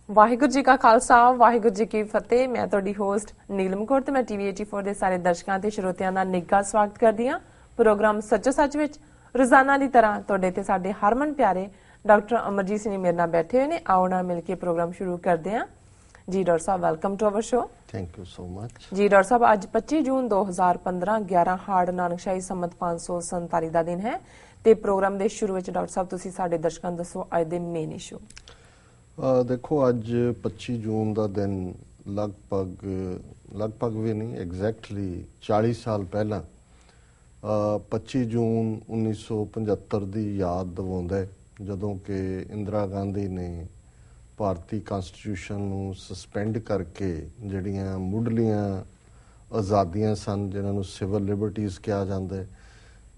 ਵਾਹਿਗੁਰੂ ਜੀ ਕਾ ਖਾਲਸਾ ਵਾਹਿਗੁਰੂ ਜੀ ਕੀ ਫਤਿਹ। ਮੈਂ ਤੁਹਾਡੀ ਹੋਸਟ ਨੀਲਮ ਕੌਰ ਤੇ ਮੈਂ ਟੀਵੀ 84 ਦੇ ਸਾਰੇ ਦਰਸ਼ਕਾਂ ਤੇ ਸਰੋਤਿਆਂ ਦਾ ਨਿੱਘਾ ਸਵਾਗਤ ਕਰਦੀ ਹਾਂ ਪ੍ਰੋਗਰਾਮ ਸੱਚੋ ਸੱਚ ਵਿੱਚ। ਰੋਜ਼ਾਨਾ ਦੀ ਤਰ੍ਹਾਂ ਤੁਹਾਡੇ ਤੇ ਸਾਡੇ ਹਰਮਨ ਪਿਆਰੇ ਡਾਕਟਰ ਅਮਰਜੀਤ ਸਿੰਘ ਮੇਰੇ ਨਾਲ ਬੈਠੇ ਹੋਏ ਨੇ। ਆਓ ਨਾਲ ਮਿਲ ਕੇ ਪ੍ਰੋਗਰਾਮ ਸ਼ੁਰੂ ਕਰਦੇ ਹਾਂ। ਜੀ ਡਾਕਟਰ ਸਾਹਿਬ, welcome to our show. Thank you so much. ਜੀ ਡਾਕਟਰ ਸਾਹਿਬ, ਅੱਜ 25 ਜੂਨ 2015 11 ਹਾੜ ਨਾਨਕਸ਼ਾਹੀ ਸੰਮਤ 547 ਦਾ ਦਿਨ ਹੈ ਤੇ ਪ੍ਰੋਗਰਾਮ ਦੇ ਸ਼ੁਰੂ ਵਿੱਚ ਡਾਕਟਰ ਸਾਹਿਬ ਤੁਸੀਂ ਸਾਡੇ ਦਰਸ਼ਕਾਂ ਨੂੰ ਦੱਸੋ ਅੱਜ ਦੇ ਮੇਨ ਇਸ਼ੂ। ਦੇਖੋ, ਅੱਜ 25 ਜੂਨ ਦਾ ਦਿਨ ਲਗਭਗ ਵੀ ਨਹੀਂ, ਐਗਜ਼ੈਕਟਲੀ 40 ਸਾਲ ਪਹਿਲਾਂ 25 ਜੂਨ 1975 ਦੀ ਯਾਦ ਦਿਵਾਉਂਦਾ ਹੈ, ਜਦੋਂ ਕਿ ਇੰਦਰਾ ਗਾਂਧੀ ਨੇ ਭਾਰਤੀ ਕਨਸਟੀਟਿਊਸ਼ਨ ਨੂੰ ਸਸਪੈਂਡ ਕਰਕੇ ਜਿਹੜੀਆਂ ਮੁੱਢਲੀਆਂ ਆਜ਼ਾਦੀਆਂ ਸਨ, ਜਿਨ੍ਹਾਂ ਨੂੰ ਸਿਵਲ ਲਿਬਰਟੀਜ਼ ਕਿਹਾ ਜਾਂਦਾ ਹੈ,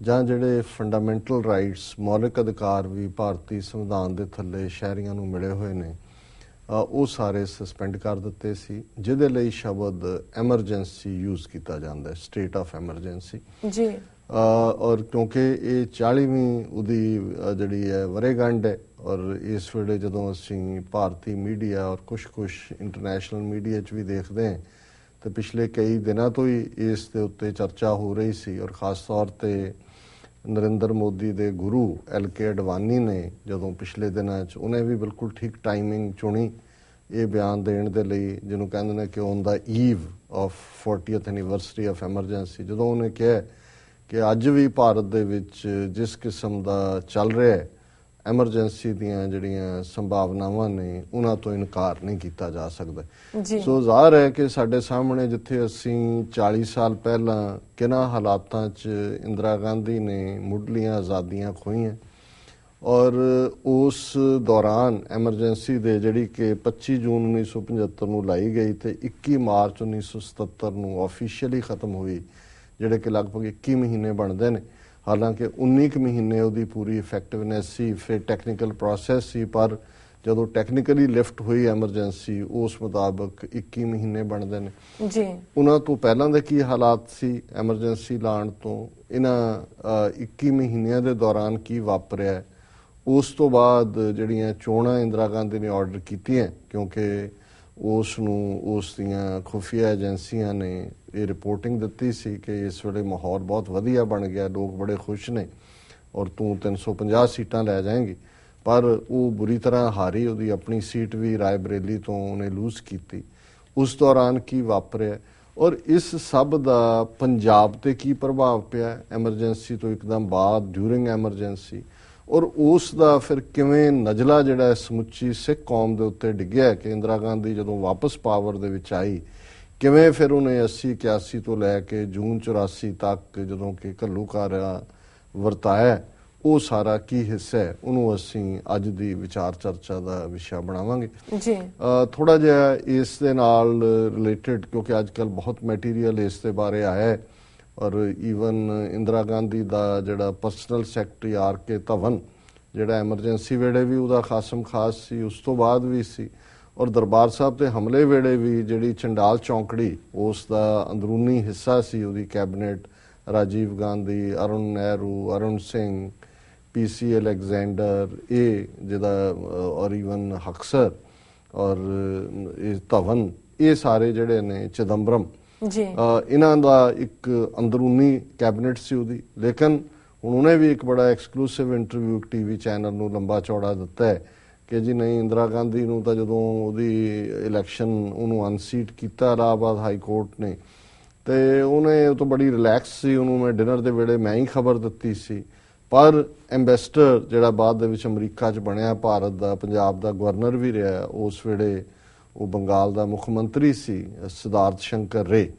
ਜਾਂ ਜਿਹੜੇ ਫੰਡਾਮੈਂਟਲ ਰਾਈਟਸ ਮੌਲਿਕ ਅਧਿਕਾਰ ਵੀ ਭਾਰਤੀ ਸੰਵਿਧਾਨ ਦੇ ਥੱਲੇ ਸ਼ਹਿਰੀਆਂ ਨੂੰ ਮਿਲੇ ਹੋਏ ਨੇ, ਉਹ ਸਾਰੇ ਸਸਪੈਂਡ ਕਰ ਦਿੱਤੇ ਸੀ, ਜਿਹਦੇ ਲਈ ਸ਼ਬਦ ਐਮਰਜੈਂਸੀ ਯੂਜ਼ ਕੀਤਾ ਜਾਂਦਾ ਹੈ, ਸਟੇਟ ਆਫ ਐਮਰਜੈਂਸੀ ਜੀ। ਔਰ ਕਿਉਂਕਿ ਇਹ 40ਵੀਂ ਉਹਦੀ ਜਿਹੜੀ ਹੈ ਵਰ੍ਹੇਗੰਢ ਹੈ, ਔਰ ਇਸ ਵੇਲੇ ਜਦੋਂ ਅਸੀਂ ਭਾਰਤੀ ਮੀਡੀਆ ਔਰ ਕੁਛ ਇੰਟਰਨੈਸ਼ਨਲ ਮੀਡੀਆ 'ਚ ਵੀ ਦੇਖਦੇ ਹਾਂ ਤਾਂ ਪਿਛਲੇ ਕਈ ਦਿਨਾਂ ਤੋਂ ਹੀ ਇਸ ਦੇ ਉੱਤੇ ਚਰਚਾ ਹੋ ਰਹੀ ਸੀ। ਔਰ ਖ਼ਾਸ ਤੌਰ 'ਤੇ ਨਰਿੰਦਰ ਮੋਦੀ ਦੇ ਗੁਰੂ LK ਅਡਵਾਨੀ ਨੇ ਜਦੋਂ ਪਿਛਲੇ ਦਿਨਾਂ 'ਚ ਉਹਨੇ ਵੀ ਬਿਲਕੁਲ ਠੀਕ ਟਾਈਮਿੰਗ ਚੁਣੀ ਇਹ ਬਿਆਨ ਦੇਣ ਦੇ ਲਈ, ਜਿਹਨੂੰ ਕਹਿੰਦੇ ਨੇ ਕਿ on the Eve of 40th anniversary of emergency, ਜਦੋਂ ਉਹਨੇ ਕਿਹਾ ਕਿ ਅੱਜ ਵੀ ਭਾਰਤ ਦੇ ਵਿੱਚ ਜਿਸ ਕਿਸਮ ਦਾ ਚੱਲ ਰਿਹਾ ਹੈ ਐਮਰਜੈਂਸੀ ਦੀਆਂ ਜਿਹੜੀਆਂ ਸੰਭਾਵਨਾਵਾਂ ਨੇ ਉਹਨਾਂ ਤੋਂ ਇਨਕਾਰ ਨਹੀਂ ਕੀਤਾ ਜਾ ਸਕਦਾ। ਸੋ ਜ਼ਾਹਰ ਹੈ ਕਿ ਸਾਡੇ ਸਾਹਮਣੇ ਜਿੱਥੇ ਅਸੀਂ 40 ਸਾਲ ਪਹਿਲਾਂ ਕਿਹਨਾਂ ਹਾਲਾਤਾਂ 'ਚ ਇੰਦਰਾ ਗਾਂਧੀ ਨੇ ਮੁੱਢਲੀਆਂ ਆਜ਼ਾਦੀਆਂ ਖੋਹੀਆਂ, ਔਰ ਉਸ ਦੌਰਾਨ ਐਮਰਜੈਂਸੀ ਦੇ ਜਿਹੜੀ ਕਿ 25 ਜੂਨ 1975 ਨੂੰ ਲਾਈ ਗਈ ਤੇ 21 ਮਾਰਚ 1977 ਨੂੰ ਆਫੀਸ਼ੀਅਲੀ ਖਤਮ ਹੋਈ, ਜਿਹੜੇ ਕਿ ਲਗਭਗ 21 ਮਹੀਨੇ ਬਣਦੇ ਨੇ। ਹਾਲਾਂਕਿ 19 ਕੁ ਮਹੀਨੇ ਉਹਦੀ ਪੂਰੀ ਇਫੈਕਟਿਵਨੈਸ ਸੀ, ਫਿਰ ਟੈਕਨੀਕਲ ਪ੍ਰੋਸੈਸ ਸੀ, ਪਰ ਜਦੋਂ ਟੈਕਨੀਕਲੀ ਲਿਫਟ ਹੋਈ ਐਮਰਜੈਂਸੀ ਉਸ ਮੁਤਾਬਕ 21 ਮਹੀਨੇ ਬਣਦੇ ਨੇ ਜੀ। ਉਹਨਾਂ ਤੋਂ ਪਹਿਲਾਂ ਦੇ ਕੀ ਹਾਲਾਤ ਸੀ ਐਮਰਜੈਂਸੀ ਲਾਉਣ ਤੋਂ, ਇਹਨਾਂ 21 ਮਹੀਨਿਆਂ ਦੇ ਦੌਰਾਨ ਕੀ ਵਾਪਰਿਆ, ਉਸ ਤੋਂ ਬਾਅਦ ਜਿਹੜੀਆਂ ਚੋਣਾਂ ਇੰਦਰਾ ਗਾਂਧੀ ਨੇ ਆਰਡਰ ਕੀਤੀਆਂ, ਕਿਉਂਕਿ ਉਸ ਨੂੰ ਉਸ ਦੀਆਂ ਖੁਫੀਆ ਏਜੰਸੀਆਂ ਨੇ ਇਹ ਰਿਪੋਰਟਿੰਗ ਦਿੱਤੀ ਸੀ ਕਿ ਇਸ ਵੇਲੇ ਮਾਹੌਲ ਬਹੁਤ ਵਧੀਆ ਬਣ ਗਿਆ, ਲੋਕ ਬੜੇ ਖੁਸ਼ ਨੇ ਔਰ ਤੂੰ 350 ਸੀਟਾਂ ਲੈ ਜਾਏਂਗੀ, ਪਰ ਉਹ ਬੁਰੀ ਤਰ੍ਹਾਂ ਹਾਰੀ। ਉਹਦੀ ਆਪਣੀ ਸੀਟ ਵੀ ਰਾਏ ਬਰੇਲੀ ਤੋਂ ਉਹਨੇ ਲੂਜ਼ ਕੀਤੀ। ਉਸ ਦੌਰਾਨ ਕੀ ਵਾਪਰਿਆ ਔਰ ਇਸ ਸਭ ਦਾ ਪੰਜਾਬ ਤੇ ਕੀ ਪ੍ਰਭਾਵ ਪਿਆ ਐਮਰਜੈਂਸੀ ਤੋਂ ਇੱਕਦਮ ਬਾਅਦ, ਡਿਊਰਿੰਗ ਐਮਰਜੈਂਸੀ, ਔਰ ਉਸ ਦਾ ਫਿਰ ਕਿਵੇਂ ਨਜ਼ਲਾ ਜਿਹੜਾ ਸਮੁੱਚੀ ਸਿੱਖ ਕੌਮ ਦੇ ਉੱਤੇ ਡਿੱਗਿਆ ਕਿ ਇੰਦਰਾ ਗਾਂਧੀ ਜਦੋਂ ਵਾਪਸ ਪਾਵਰ ਦੇ ਵਿੱਚ ਆਈ, ਕਿਵੇਂ ਫਿਰ ਉਹਨੇ 80-81 ਤੋਂ ਲੈ ਕੇ ਜੂਨ 84 ਤੱਕ ਜਦੋਂ ਕਿ ਘੱਲੂਘਾਰਾ ਵਰਤਾਇਆ, ਉਹ ਸਾਰਾ ਕੀ ਹਿੱਸਾ ਹੈ, ਉਹਨੂੰ ਅਸੀਂ ਅੱਜ ਦੀ ਵਿਚਾਰ ਚਰਚਾ ਦਾ ਵਿਸ਼ਾ ਬਣਾਵਾਂਗੇ ਜੀ। ਥੋੜਾ ਜਿਹਾ ਇਸ ਦੇ ਨਾਲ ਰਿਲੇਟਡ, ਕਿਉਂਕਿ ਅੱਜ ਕੱਲ੍ਹ ਬਹੁਤ ਮੈਟੀਰੀਅਲ ਇਸ ਦੇ ਬਾਰੇ ਆਇਆ ਹੈ, ਔਰ ਈਵਨ ਇੰਦਰਾ ਗਾਂਧੀ ਦਾ ਜਿਹੜਾ ਪਰਸਨਲ ਸੈਕਟਰੀ RK ਧਵਨ, ਜਿਹੜਾ ਐਮਰਜੈਂਸੀ ਵੇਲੇ ਵੀ ਉਹਦਾ ਖਾਸਮ ਖਾਸ ਸੀ, ਉਸ ਤੋਂ ਬਾਅਦ ਵੀ ਸੀ, ਔਰ ਦਰਬਾਰ ਸਾਹਿਬ ਤੇ ਹਮਲੇ ਵੇਲੇ ਵੀ ਜਿਹੜੀ ਚੰਡਾਲ ਚੌਂਕੜੀ ਉਸ ਦਾ ਅੰਦਰੂਨੀ ਹਿੱਸਾ ਸੀ ਉਹਦੀ cabinet, Rajiv Gandhi, Arun Nehru, Arun Singh, PC Alexander, ਇਹ ਜਿਹਦਾ ਔਰ ਈਵਨ ਹਕਸਰ ਔਰ ਇਹ ਧਵਨ, ਇਹ ਸਾਰੇ ਜਿਹੜੇ ਨੇ ਚਿਦੰਬਰਮ ਜੀ, ਇਹਨਾਂ ਦਾ ਇੱਕ ਅੰਦਰੂਨੀ ਕੈਬਨਿਟ ਸੀ ਉਹਦੀ। ਲੇਕਿਨ ਹੁਣ ਉਹਨੇ ਵੀ ਇੱਕ ਬੜਾ ਐਕਸਕਲੂਸਿਵ ਇੰਟਰਵਿਊ TV ਚੈਨਲ ਨੂੰ ਲੰਬਾ ਚੌੜਾ ਦਿੱਤਾ ਹੈ ਕਿ ਜੀ ਨਹੀਂ, ਇੰਦਰਾ ਗਾਂਧੀ ਨੂੰ ਤਾਂ ਜਦੋਂ ਉਹਦੀ ਇਲੈਕਸ਼ਨ ਉਹਨੂੰ ਅਨਸੀਟ ਕੀਤਾ ਇਲਾਹਾਬਾਦ ਹਾਈ ਕੋਰਟ ਨੇ, ਤੇ ਉਹਨੇ ਉਹ ਤੋਂ ਬੜੀ ਰਿਲੈਕਸ ਸੀ, ਉਹਨੂੰ ਮੈਂ ਡਿਨਰ ਦੇ ਵੇਲੇ ਮੈਂ ਹੀ ਖਬਰ ਦਿੱਤੀ ਸੀ, ਪਰ ਐਂਬੈਸਡਰ ਜਿਹੜਾ ਬਾਅਦ ਦੇ ਵਿੱਚ ਅਮਰੀਕਾ 'ਚ ਬਣਿਆ ਭਾਰਤ ਦਾ, ਪੰਜਾਬ ਦਾ ਗਵਰਨਰ ਵੀ ਰਿਹਾ, ਉਸ ਵੇਲੇ ਉਹ ਬੰਗਾਲ ਦਾ ਮੁੱਖ ਮੰਤਰੀ ਸੀ ਸਿਧਾਰਥ ਸ਼ੰਕਰ ਰੇ,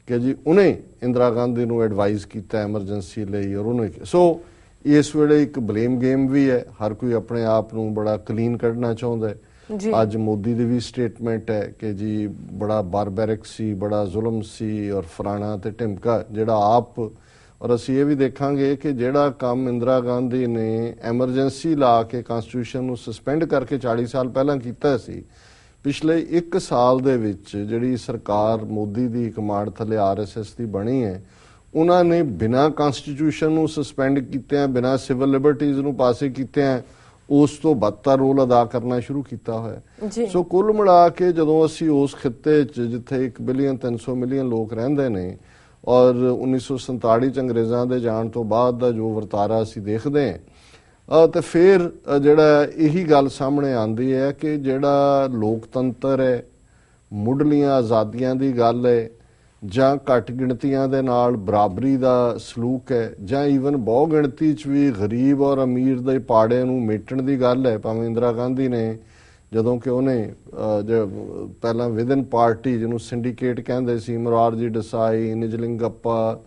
ਕਿ ਜੀ ਉਹਨੇ ਇੰਦਰਾ ਗਾਂਧੀ ਨੂੰ ਐਡਵਾਈਜ਼ ਕੀਤਾ ਐਮਰਜੈਂਸੀ ਲਈ, ਔਰ ਉਹਨੇ ਸੋ ਇਸ ਵੇਲੇ ਇੱਕ ਬਲੇਮ ਗੇਮ ਵੀ ਹੈ, ਹਰ ਕੋਈ ਆਪਣੇ ਆਪ ਨੂੰ ਬੜਾ ਕਲੀਨ ਕੱਢਣਾ ਚਾਹੁੰਦਾ ਹੈ। ਅੱਜ ਮੋਦੀ ਦੀ ਵੀ ਸਟੇਟਮੈਂਟ ਹੈ ਕਿ ਜੀ ਬੜਾ ਬਾਰਬੈਰਿਕ ਸੀ, ਬੜਾ ਜ਼ੁਲਮ ਸੀ, ਔਰ ਫਰਾਣਾ ਤੇ ਢਿਮਕਾ ਜਿਹੜਾ ਆਪ, ਔਰ ਅਸੀਂ ਇਹ ਵੀ ਦੇਖਾਂਗੇ ਕਿ ਜਿਹੜਾ ਕੰਮ ਇੰਦਰਾ ਗਾਂਧੀ ਨੇ ਐਮਰਜੈਂਸੀ ਲਾ ਕੇ ਕਨਸਟੀਟਿਊਸ਼ਨ ਨੂੰ ਸਸਪੈਂਡ ਕਰਕੇ 40 ਸਾਲ ਪਹਿਲਾਂ ਕੀਤਾ ਸੀ, ਪਿਛਲੇ 1 ਸਾਲ ਦੇ ਵਿੱਚ ਜਿਹੜੀ ਸਰਕਾਰ ਮੋਦੀ ਦੀ ਕਮਾਂਡ ਥੱਲੇ RSS ਦੀ ਬਣੀ ਹੈ, ਉਹਨਾਂ ਨੇ ਬਿਨਾਂ ਕਨਸਟੀਟਿਊਸ਼ਨ ਨੂੰ ਸਸਪੈਂਡ ਕੀਤਿਆਂ, ਬਿਨਾਂ ਸਿਵਲ ਲਿਬਰਟੀਜ਼ ਨੂੰ ਪਾਸੇ ਕੀਤਿਆਂ, ਉਸ ਤੋਂ ਬਦਤਰ ਰੋਲ ਅਦਾ ਕਰਨਾ ਸ਼ੁਰੂ ਕੀਤਾ ਹੋਇਆ। ਜੀ ਸੋ ਕੁੱਲ ਮਿਲਾ ਕੇ ਜਦੋਂ ਅਸੀਂ ਉਸ ਖਿੱਤੇ 'ਚ ਜਿੱਥੇ 1 ਬਿਲੀਅਨ 300 ਮਿਲੀਅਨ ਲੋਕ ਰਹਿੰਦੇ ਨੇ ਔਰ 1947 'ਚ ਅੰਗਰੇਜ਼ਾਂ ਦੇ ਜਾਣ ਤੋਂ ਬਾਅਦ ਦਾ ਜੋ ਵਰਤਾਰਾ ਅਸੀਂ ਦੇਖਦੇ ਹਾਂ ਤੇ ਫਿਰ ਜਿਹੜਾ ਇਹੀ ਗੱਲ ਸਾਹਮਣੇ ਆਉਂਦੀ ਹੈ ਕਿ ਜਿਹੜਾ ਲੋਕਤੰਤਰ ਹੈ, ਮੁੱਢਲੀਆਂ ਆਜ਼ਾਦੀਆਂ ਦੀ ਗੱਲ ਹੈ, ਜਾਂ ਘੱਟ ਗਿਣਤੀਆਂ ਦੇ ਨਾਲ ਬਰਾਬਰੀ ਦਾ ਸਲੂਕ ਹੈ, ਜਾਂ ਈਵਨ ਬਹੁ ਗਿਣਤੀ 'ਚ ਵੀ ਗਰੀਬ ਔਰ ਅਮੀਰ ਦੇ ਪਾੜੇ ਨੂੰ ਮੇਟਣ ਦੀ ਗੱਲ ਹੈ। ਭਾਵੇਂ ਇੰਦਰਾ ਗਾਂਧੀ ਨੇ ਜਦੋਂ ਕਿ ਉਹਨੇ ਪਹਿਲਾਂ ਵਿਦਨ ਪਾਰਟੀ ਜਿਹਨੂੰ ਸਿੰਡੀਕੇਟ ਕਹਿੰਦੇ ਸੀ, ਮੁਰਾਰਜੀ ਦੇਸਾਈ, ਨਿਜਲਿੰਗੱਪਾ,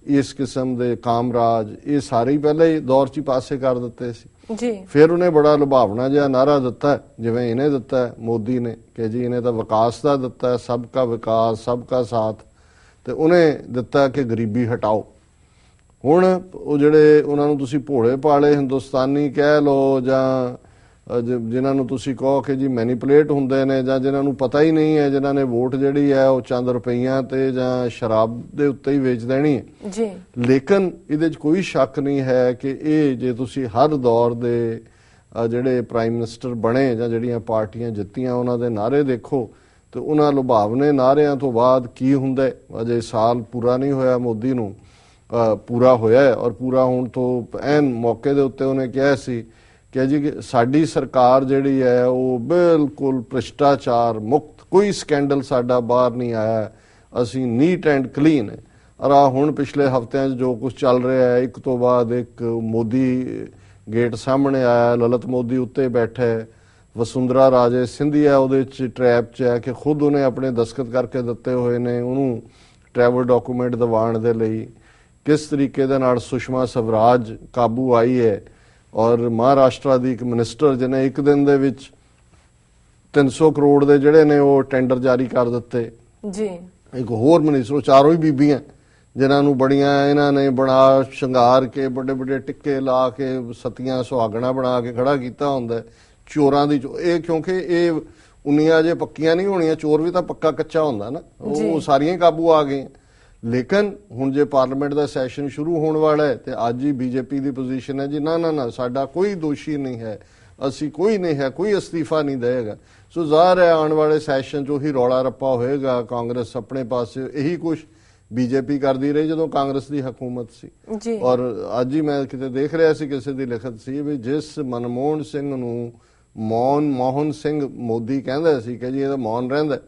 ਇਸ ਕਿਸਮ ਦੇ ਕਾਮਰਾਜ, ਇਹ ਸਾਰੇ ਹੀ ਪਹਿਲਾਂ ਹੀ ਦੌਰ 'ਚ ਪਾਸੇ ਕਰ ਦਿੱਤੇ ਸੀ। ਜੀ ਫਿਰ ਉਹਨੇ ਬੜਾ ਲੁਭਾਵਣਾ ਜਿਹਾ ਨਾਰਾ ਦਿੱਤਾ, ਜਿਵੇਂ ਇਹਨੇ ਦਿੱਤਾ ਮੋਦੀ ਨੇ, ਕਿ ਜੀ ਇਹਨੇ ਤਾਂ ਵਿਕਾਸ ਦਾ ਦਿੱਤਾ, ਸਭ ਕਾ ਵਿਕਾਸ ਸਭ ਕਾ ਸਾਥ, ਤੇ ਉਹਨੇ ਦਿੱਤਾ ਕਿ ਗਰੀਬੀ ਹਟਾਓ। ਹੁਣ ਉਹ ਜਿਹੜੇ ਉਹਨਾਂ ਨੂੰ ਤੁਸੀਂ ਭੋਲੇ ਭਾਲੇ ਹਿੰਦੁਸਤਾਨੀ ਕਹਿ ਲਓ ਜਾਂ ਜਿਨ੍ਹਾਂ ਨੂੰ ਤੁਸੀਂ ਕਹੋ ਕਿ ਜੀ ਮੈਨੀਪੂਲੇਟ ਹੁੰਦੇ ਨੇ, ਜਾਂ ਜਿਨ੍ਹਾਂ ਨੂੰ ਪਤਾ ਹੀ ਨਹੀਂ ਹੈ, ਜਿਨ੍ਹਾਂ ਨੇ ਵੋਟ ਜਿਹੜੀ ਹੈ ਉਹ ਚੰਦ ਰੁਪਈਆਂ ਤੇ ਜਾਂ ਸ਼ਰਾਬ ਦੇ ਉੱਤੇ ਹੀ ਵੇਚ ਦੇਣੀ ਹੈ ਜੀ। ਲੇਕਿਨ ਇਹਦੇ 'ਚ ਕੋਈ ਸ਼ੱਕ ਨਹੀਂ ਹੈ ਕਿ ਇਹ ਜੇ ਤੁਸੀਂ ਹਰ ਦੌਰ ਦੇ ਜਿਹੜੇ ਪ੍ਰਾਈਮ ਮਿਨਿਸਟਰ ਬਣੇ ਜਾਂ ਜਿਹੜੀਆਂ ਪਾਰਟੀਆਂ ਜਿੱਤੀਆਂ ਉਹਨਾਂ ਦੇ ਨਾਅਰੇ ਦੇਖੋ ਤੇ ਉਹਨਾਂ ਲੁਭਾਵਨੇ ਨਾਅਰਿਆਂ ਤੋਂ ਬਾਅਦ ਕੀ ਹੁੰਦਾ। ਅਜੇ ਸਾਲ ਪੂਰਾ ਨਹੀਂ ਹੋਇਆ ਮੋਦੀ ਨੂੰ, ਪੂਰਾ ਹੋਇਆ ਔਰ ਪੂਰਾ ਹੋਣ ਤੋਂ ਐਨ ਮੌਕੇ ਦੇ ਉੱਤੇ ਉਹਨੇ ਕਿਹਾ ਸੀ ਕਿ ਜੀ ਸਾਡੀ ਸਰਕਾਰ ਜਿਹੜੀ ਹੈ ਉਹ ਬਿਲਕੁਲ ਭ੍ਰਿਸ਼ਟਾਚਾਰ ਮੁਕਤ, ਕੋਈ ਸਕੈਂਡਲ ਸਾਡਾ ਬਾਹਰ ਨਹੀਂ ਆਇਆ, ਅਸੀਂ ਨੀਟ ਐਂਡ ਕਲੀਨ ਹੈ। ਔਰ ਹੁਣ ਪਿਛਲੇ ਹਫ਼ਤਿਆਂ 'ਚ ਜੋ ਕੁਝ ਚੱਲ ਰਿਹਾ ਹੈ, ਇੱਕ ਤੋਂ ਬਾਅਦ ਇੱਕ ਮੋਦੀ ਗੇਟ ਸਾਹਮਣੇ ਆਇਆ, ਲਲਿਤ ਮੋਦੀ ਉੱਤੇ ਬੈਠਾ ਹੈ, ਵਸੁੰਧਰਾ ਰਾਜੇ ਸਿੰਧੀਆ ਉਹਦੇ 'ਚ ਟਰੈਪ 'ਚ ਹੈ ਕਿ ਖੁਦ ਉਹਨੇ ਆਪਣੇ ਦਸਤਖਤ ਕਰਕੇ ਦਿੱਤੇ ਹੋਏ ਨੇ ਉਹਨੂੰ ਟਰੈਵਲ ਡਾਕੂਮੈਂਟ ਦਿਵਾਉਣ ਦੇ ਲਈ। ਕਿਸ ਤਰੀਕੇ ਦੇ ਨਾਲ ਸੁਸ਼ਮਾ ਸਵਰਾਜ ਕਾਬੂ ਆਈ ਹੈ ਔਰ ਮਹਾਰਾਸ਼ਟਰ ਦੀ ਇੱਕ ਮਿਨਿਸਟਰ ਜਿਹਨੇ ਇੱਕ ਦਿਨ ਦੇ ਵਿੱਚ 300 ਕਰੋੜ ਦੇ ਜਿਹੜੇ ਨੇ ਉਹ ਟੈਂਡਰ ਜਾਰੀ ਕਰ ਦਿੱਤੇ। ਜੀ ਇੱਕ ਹੋਰ ਮਿਨਿਸਟਰ, ਚਾਰੋਂ ਹੀ ਬੀਬੀਆਂ ਜਿਨ੍ਹਾਂ ਨੂੰ ਬੜੀਆਂ ਇਹਨਾਂ ਨੇ ਬਣਾ ਸ਼ਿੰਗਾਰ ਕੇ ਵੱਡੇ ਵੱਡੇ ਟਿੱਕੇ ਲਾ ਕੇ ਸਤੀਆਂ ਸੁਹਾਗਣਾ ਬਣਾ ਕੇ ਖੜਾ ਕੀਤਾ ਹੁੰਦਾ ਚੋਰਾਂ ਦੀ। ਇਹ ਕਿਉਂਕਿ ਇਹ ਉਨੀਆਂ ਜੇ ਪੱਕੀਆਂ ਨਹੀਂ ਹੋਣੀਆਂ, ਚੋਰ ਵੀ ਤਾਂ ਪੱਕਾ ਕੱਚਾ ਹੁੰਦਾ ਨਾ, ਉਹ ਸਾਰੀਆਂ ਹੀ ਕਾਬੂ ਆ ਗਏ। ਲੇਕਿਨ ਹੁਣ ਜੇ ਪਾਰਲੀਮੈਂਟ ਦਾ ਸੈਸ਼ਨ ਸ਼ੁਰੂ ਹੋਣ ਵਾਲਾ ਹੈ ਤੇ ਅੱਜ ਹੀ ਬੀਜੇਪੀ ਦੀ ਪੋਜੀਸ਼ਨ ਹੈ ਜੀ ਨਾ ਸਾਡਾ ਕੋਈ ਦੋਸ਼ੀ ਨਹੀਂ ਹੈ, ਅਸੀਂ ਕੋਈ ਨਹੀਂ ਹੈ, ਕੋਈ ਅਸਤੀਫਾ ਨਹੀਂ ਦੇਗਾ। ਸੋ ਜ਼ਾਹਰ ਹੈ ਆਉਣ ਵਾਲੇ ਸੈਸ਼ਨ 'ਚ ਉਹੀ ਰੌਲਾ ਰੱਪਾ ਹੋਏਗਾ। ਕਾਂਗਰਸ ਆਪਣੇ ਪਾਸੇ ਇਹੀ ਕੁਝ ਬੀਜੇਪੀ ਕਰਦੀ ਰਹੀ ਜਦੋਂ ਕਾਂਗਰਸ ਦੀ ਹਕੂਮਤ ਸੀ। ਔਰ ਅੱਜ ਹੀ ਮੈਂ ਕਿਤੇ ਦੇਖ ਰਿਹਾ ਸੀ, ਕਿਸੇ ਦੀ ਲਿਖਤ ਸੀ ਵੀ ਜਿਸ ਮਨਮੋਹਨ ਸਿੰਘ ਨੂੰ ਮੋਹਨ ਸਿੰਘ ਮੋਦੀ ਕਹਿੰਦਾ ਸੀ ਕਿ ਜੀ ਇਹਦਾ ਮੌਨ ਰਹਿੰਦਾ,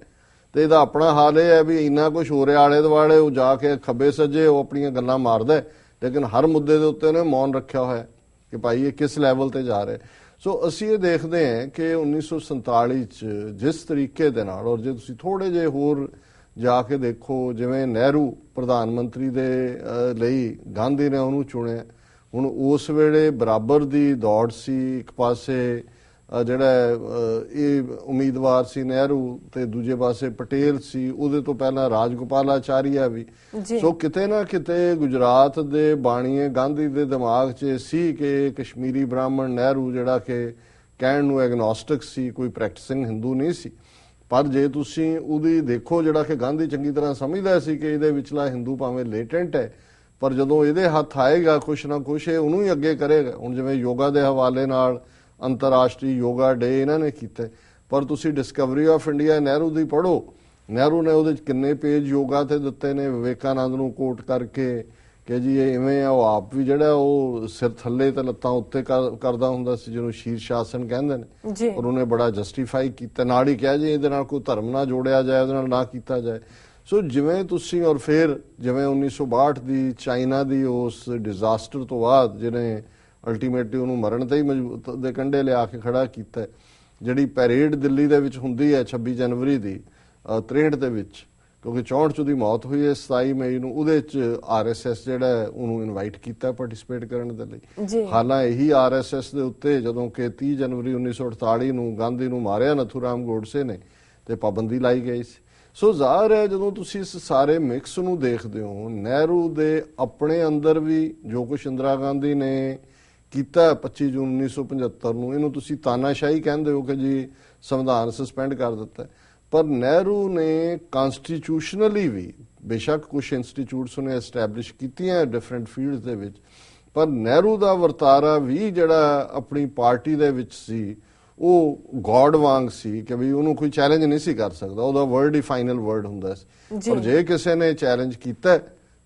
ਤੇ ਇਹਦਾ ਆਪਣਾ ਹਾਲ ਇਹ ਹੈ ਵੀ ਇੰਨਾ ਕੁਝ ਹੋ ਰਿਹਾ ਆਲੇ ਦੁਆਲੇ, ਉਹ ਜਾ ਕੇ ਖੱਬੇ ਸੱਜੇ ਉਹ ਆਪਣੀਆਂ ਗੱਲਾਂ ਮਾਰਦਾ, ਲੇਕਿਨ ਹਰ ਮੁੱਦੇ ਦੇ ਉੱਤੇ ਉਹਨੇ ਮੌਨ ਰੱਖਿਆ ਹੋਇਆ ਕਿ ਭਾਈ ਇਹ ਕਿਸ ਲੈਵਲ ਤੇ ਜਾ ਰਿਹਾ। ਸੋ ਅਸੀਂ ਇਹ ਦੇਖਦੇ ਹਾਂ ਕਿ 1947 ਚ ਜਿਸ ਤਰੀਕੇ ਦੇ ਨਾਲ, ਔਰ ਜੇ ਤੁਸੀਂ ਥੋੜੇ ਜਿਹੇ ਹੋਰ ਜਾ ਕੇ ਦੇਖੋ, ਜਿਵੇਂ ਨਹਿਰੂ ਪ੍ਰਧਾਨ ਮੰਤਰੀ ਦੇ ਲਈ ਗਾਂਧੀ ਨੇ ਉਹਨੂੰ ਚੁਣਿਆ। ਹੁਣ ਉਸ ਵੇਲੇ ਬਰਾਬਰ ਦੀ ਦੌੜ ਸੀ, ਇੱਕ ਪਾਸੇ ਜਿਹੜਾ ਇਹ ਉਮੀਦਵਾਰ ਸੀ ਨਹਿਰੂ ਤੇ ਦੂਜੇ ਪਾਸੇ ਪਟੇਲ ਸੀ, ਉਹਦੇ ਤੋਂ ਪਹਿਲਾਂ ਰਾਜਗੋਪਾਲਾਚਾਰੀਆ ਵੀ। ਸੋ ਕਿਤੇ ਨਾ ਕਿਤੇ ਗੁਜਰਾਤ ਦੇ ਬਾਣੀਏ ਗਾਂਧੀ ਦੇ ਦਿਮਾਗ 'ਚ ਸੀ ਕਿ ਕਸ਼ਮੀਰੀ ਬ੍ਰਾਹਮਣ ਨਹਿਰੂ ਜਿਹੜਾ ਕਿ ਕਹਿਣ ਨੂੰ ਐਗਨੋਸਟਿਕ ਸੀ, ਕੋਈ ਪ੍ਰੈਕਟਿਸਿੰਗ ਹਿੰਦੂ ਨਹੀਂ ਸੀ, ਪਰ ਜੇ ਤੁਸੀਂ ਉਹਦੀ ਦੇਖੋ ਜਿਹੜਾ ਕਿ ਗਾਂਧੀ ਚੰਗੀ ਤਰ੍ਹਾਂ ਸਮਝਦਾ ਸੀ ਕਿ ਇਹਦੇ ਵਿਚਲਾ ਹਿੰਦੂ ਭਾਵੇਂ ਲੇਟੈਂਟ ਹੈ, ਪਰ ਜਦੋਂ ਇਹਦੇ ਹੱਥ ਆਏਗਾ ਕੁਛ ਨਾ ਕੁਛ ਇਹ ਉਹਨੂੰ ਹੀ ਅੱਗੇ ਕਰੇਗਾ। ਹੁਣ ਜਿਵੇਂ ਯੋਗਾ ਦੇ ਹਵਾਲੇ ਨਾਲ ਅੰਤਰਰਾਸ਼ਟਰੀ ਯੋਗਾ ਡੇ ਇਹਨਾਂ ਨੇ ਕੀਤਾ, ਪਰ ਤੁਸੀਂ ਡਿਸਕਵਰੀ ਆਫ ਇੰਡੀਆ ਨਹਿਰੂ ਦੀ ਪੜ੍ਹੋ, ਨਹਿਰੂ ਨੇ ਉਹਦੇ 'ਚ ਕਿੰਨੇ ਪੇਜ ਯੋਗਾ ਤੇ ਦਿੱਤੇ ਨੇ, ਵਿਵੇਕਾਨੰਦ ਨੂੰ ਕੋਟ ਕਰਕੇ ਕਿ ਜੀ ਇਹ ਇਵੇਂ ਆ। ਉਹ ਆਪ ਵੀ ਜਿਹੜਾ ਉਹ ਸਿਰ ਥੱਲੇ ਤੇ ਲੱਤਾਂ ਉੱਤੇ ਕਰਦਾ ਹੁੰਦਾ ਸੀ, ਜਿਹਨੂੰ ਸ਼ੀਰਸ਼ ਆਸਨ ਕਹਿੰਦੇ ਨੇ, ਔਰ ਉਹਨੇ ਬੜਾ ਜਸਟੀਫਾਈ ਕੀਤਾ, ਨਾਲ ਹੀ ਕਿਹਾ ਜੀ ਇਹਦੇ ਨਾਲ ਕੋਈ ਧਰਮ ਨਾ ਜੋੜਿਆ ਜਾਏ, ਉਹਦੇ ਨਾਲ ਨਾ ਕੀਤਾ ਜਾਏ। ਸੋ ਜਿਵੇਂ ਤੁਸੀਂ, ਔਰ ਫਿਰ ਜਿਵੇਂ 1962 ਦੀ ਚਾਈਨਾ ਦੀ ਉਸ ਡਿਜ਼ਾਸਟਰ ਤੋਂ ਬਾਅਦ ਜਿਹਨੇ ਅਲਟੀਮੇਟਲੀ ਉਹਨੂੰ ਮਰਨ ਤੇ ਹੀ ਮਜ਼ਬੂਤ ਦੇ ਕੰਢੇ ਲਿਆ ਕੇ ਖੜਾ ਕੀਤਾ, ਜਿਹੜੀ ਪੈਰੇਡ ਦਿੱਲੀ ਦੇ ਵਿੱਚ ਹੁੰਦੀ ਹੈ 26 ਜਨਵਰੀ ਦੀ 63 ਦੇ ਵਿੱਚ, ਕਿਉਂਕਿ 64 ਚ ਉਹਦੀ ਮੌਤ ਹੋਈ ਹੈ 27 ਮਈ ਨੂੰ, ਉਹਦੇ ਚ RSS ਜਿਹੜਾ ਉਹਨੂੰ ਇਨਵਾਈਟ ਕੀਤਾ ਪਾਰਟਿਸਿਪੇਟ ਕਰਨ ਦੇ ਲਈ। ਹਾਲਾਂ ਇਹੀ RSS ਦੇ ਉੱਤੇ ਜਦੋਂ ਕਿ 30 ਜਨਵਰੀ 1948 ਨੂੰ ਗਾਂਧੀ ਨੂੰ ਮਾਰਿਆ ਨਥੂਰਾਮ ਗੋਡਸੇ ਨੇ ਤੇ ਪਾਬੰਦੀ ਲਾਈ ਗਈ ਸੀ। ਸੋ ਜ਼ਾਹਰ ਹੈ ਜਦੋਂ ਤੁਸੀਂ ਇਸ ਸਾਰੇ ਮਿਕਸ ਨੂੰ ਦੇਖਦੇ ਹੋ, ਨਹਿਰੂ ਦੇ ਆਪਣੇ ਅੰਦਰ ਵੀ ਜੋ ਕੁਝ ਇੰਦਰਾ ਗਾਂਧੀ ਨੇ ਕੀਤਾ 25 ਜੂਨ 1975 ਨੂੰ, ਇਹਨੂੰ ਤੁਸੀਂ ਤਾਨਾਸ਼ਾਹੀ ਕਹਿੰਦੇ ਹੋ ਕਿ ਜੀ ਸੰਵਿਧਾਨ ਸਸਪੈਂਡ ਕਰ ਦਿੱਤਾ, ਪਰ ਨਹਿਰੂ ਨੇ ਕਨਸਟੀਟਿਊਸ਼ਨਲੀ ਵੀ ਬੇਸ਼ੱਕ ਕੁਝ ਇੰਸਟੀਚਿਊਟਸ ਨੇ ਐਸਟੈਬਲਿਸ਼ ਕੀਤੀਆਂ ਡਿਫਰੈਂਟ ਫੀਲਡਸ ਦੇ ਵਿੱਚ, ਪਰ ਨਹਿਰੂ ਦਾ ਵਰਤਾਰਾ ਵੀ ਜਿਹੜਾ ਆਪਣੀ ਪਾਰਟੀ ਦੇ ਵਿੱਚ ਸੀ ਉਹ ਗੋਡ ਵਾਂਗ ਸੀ ਕਿ ਵੀ ਉਹਨੂੰ ਕੋਈ ਚੈਲੰਜ ਨਹੀਂ ਸੀ ਕਰ ਸਕਦਾ, ਉਹਦਾ ਵਰਡ ਹੀ ਫਾਈਨਲ ਵਰਡ ਹੁੰਦਾ ਸੀ। ਪਰ ਜੇ ਕਿਸੇ ਨੇ ਚੈਲੰਜ ਕੀਤਾ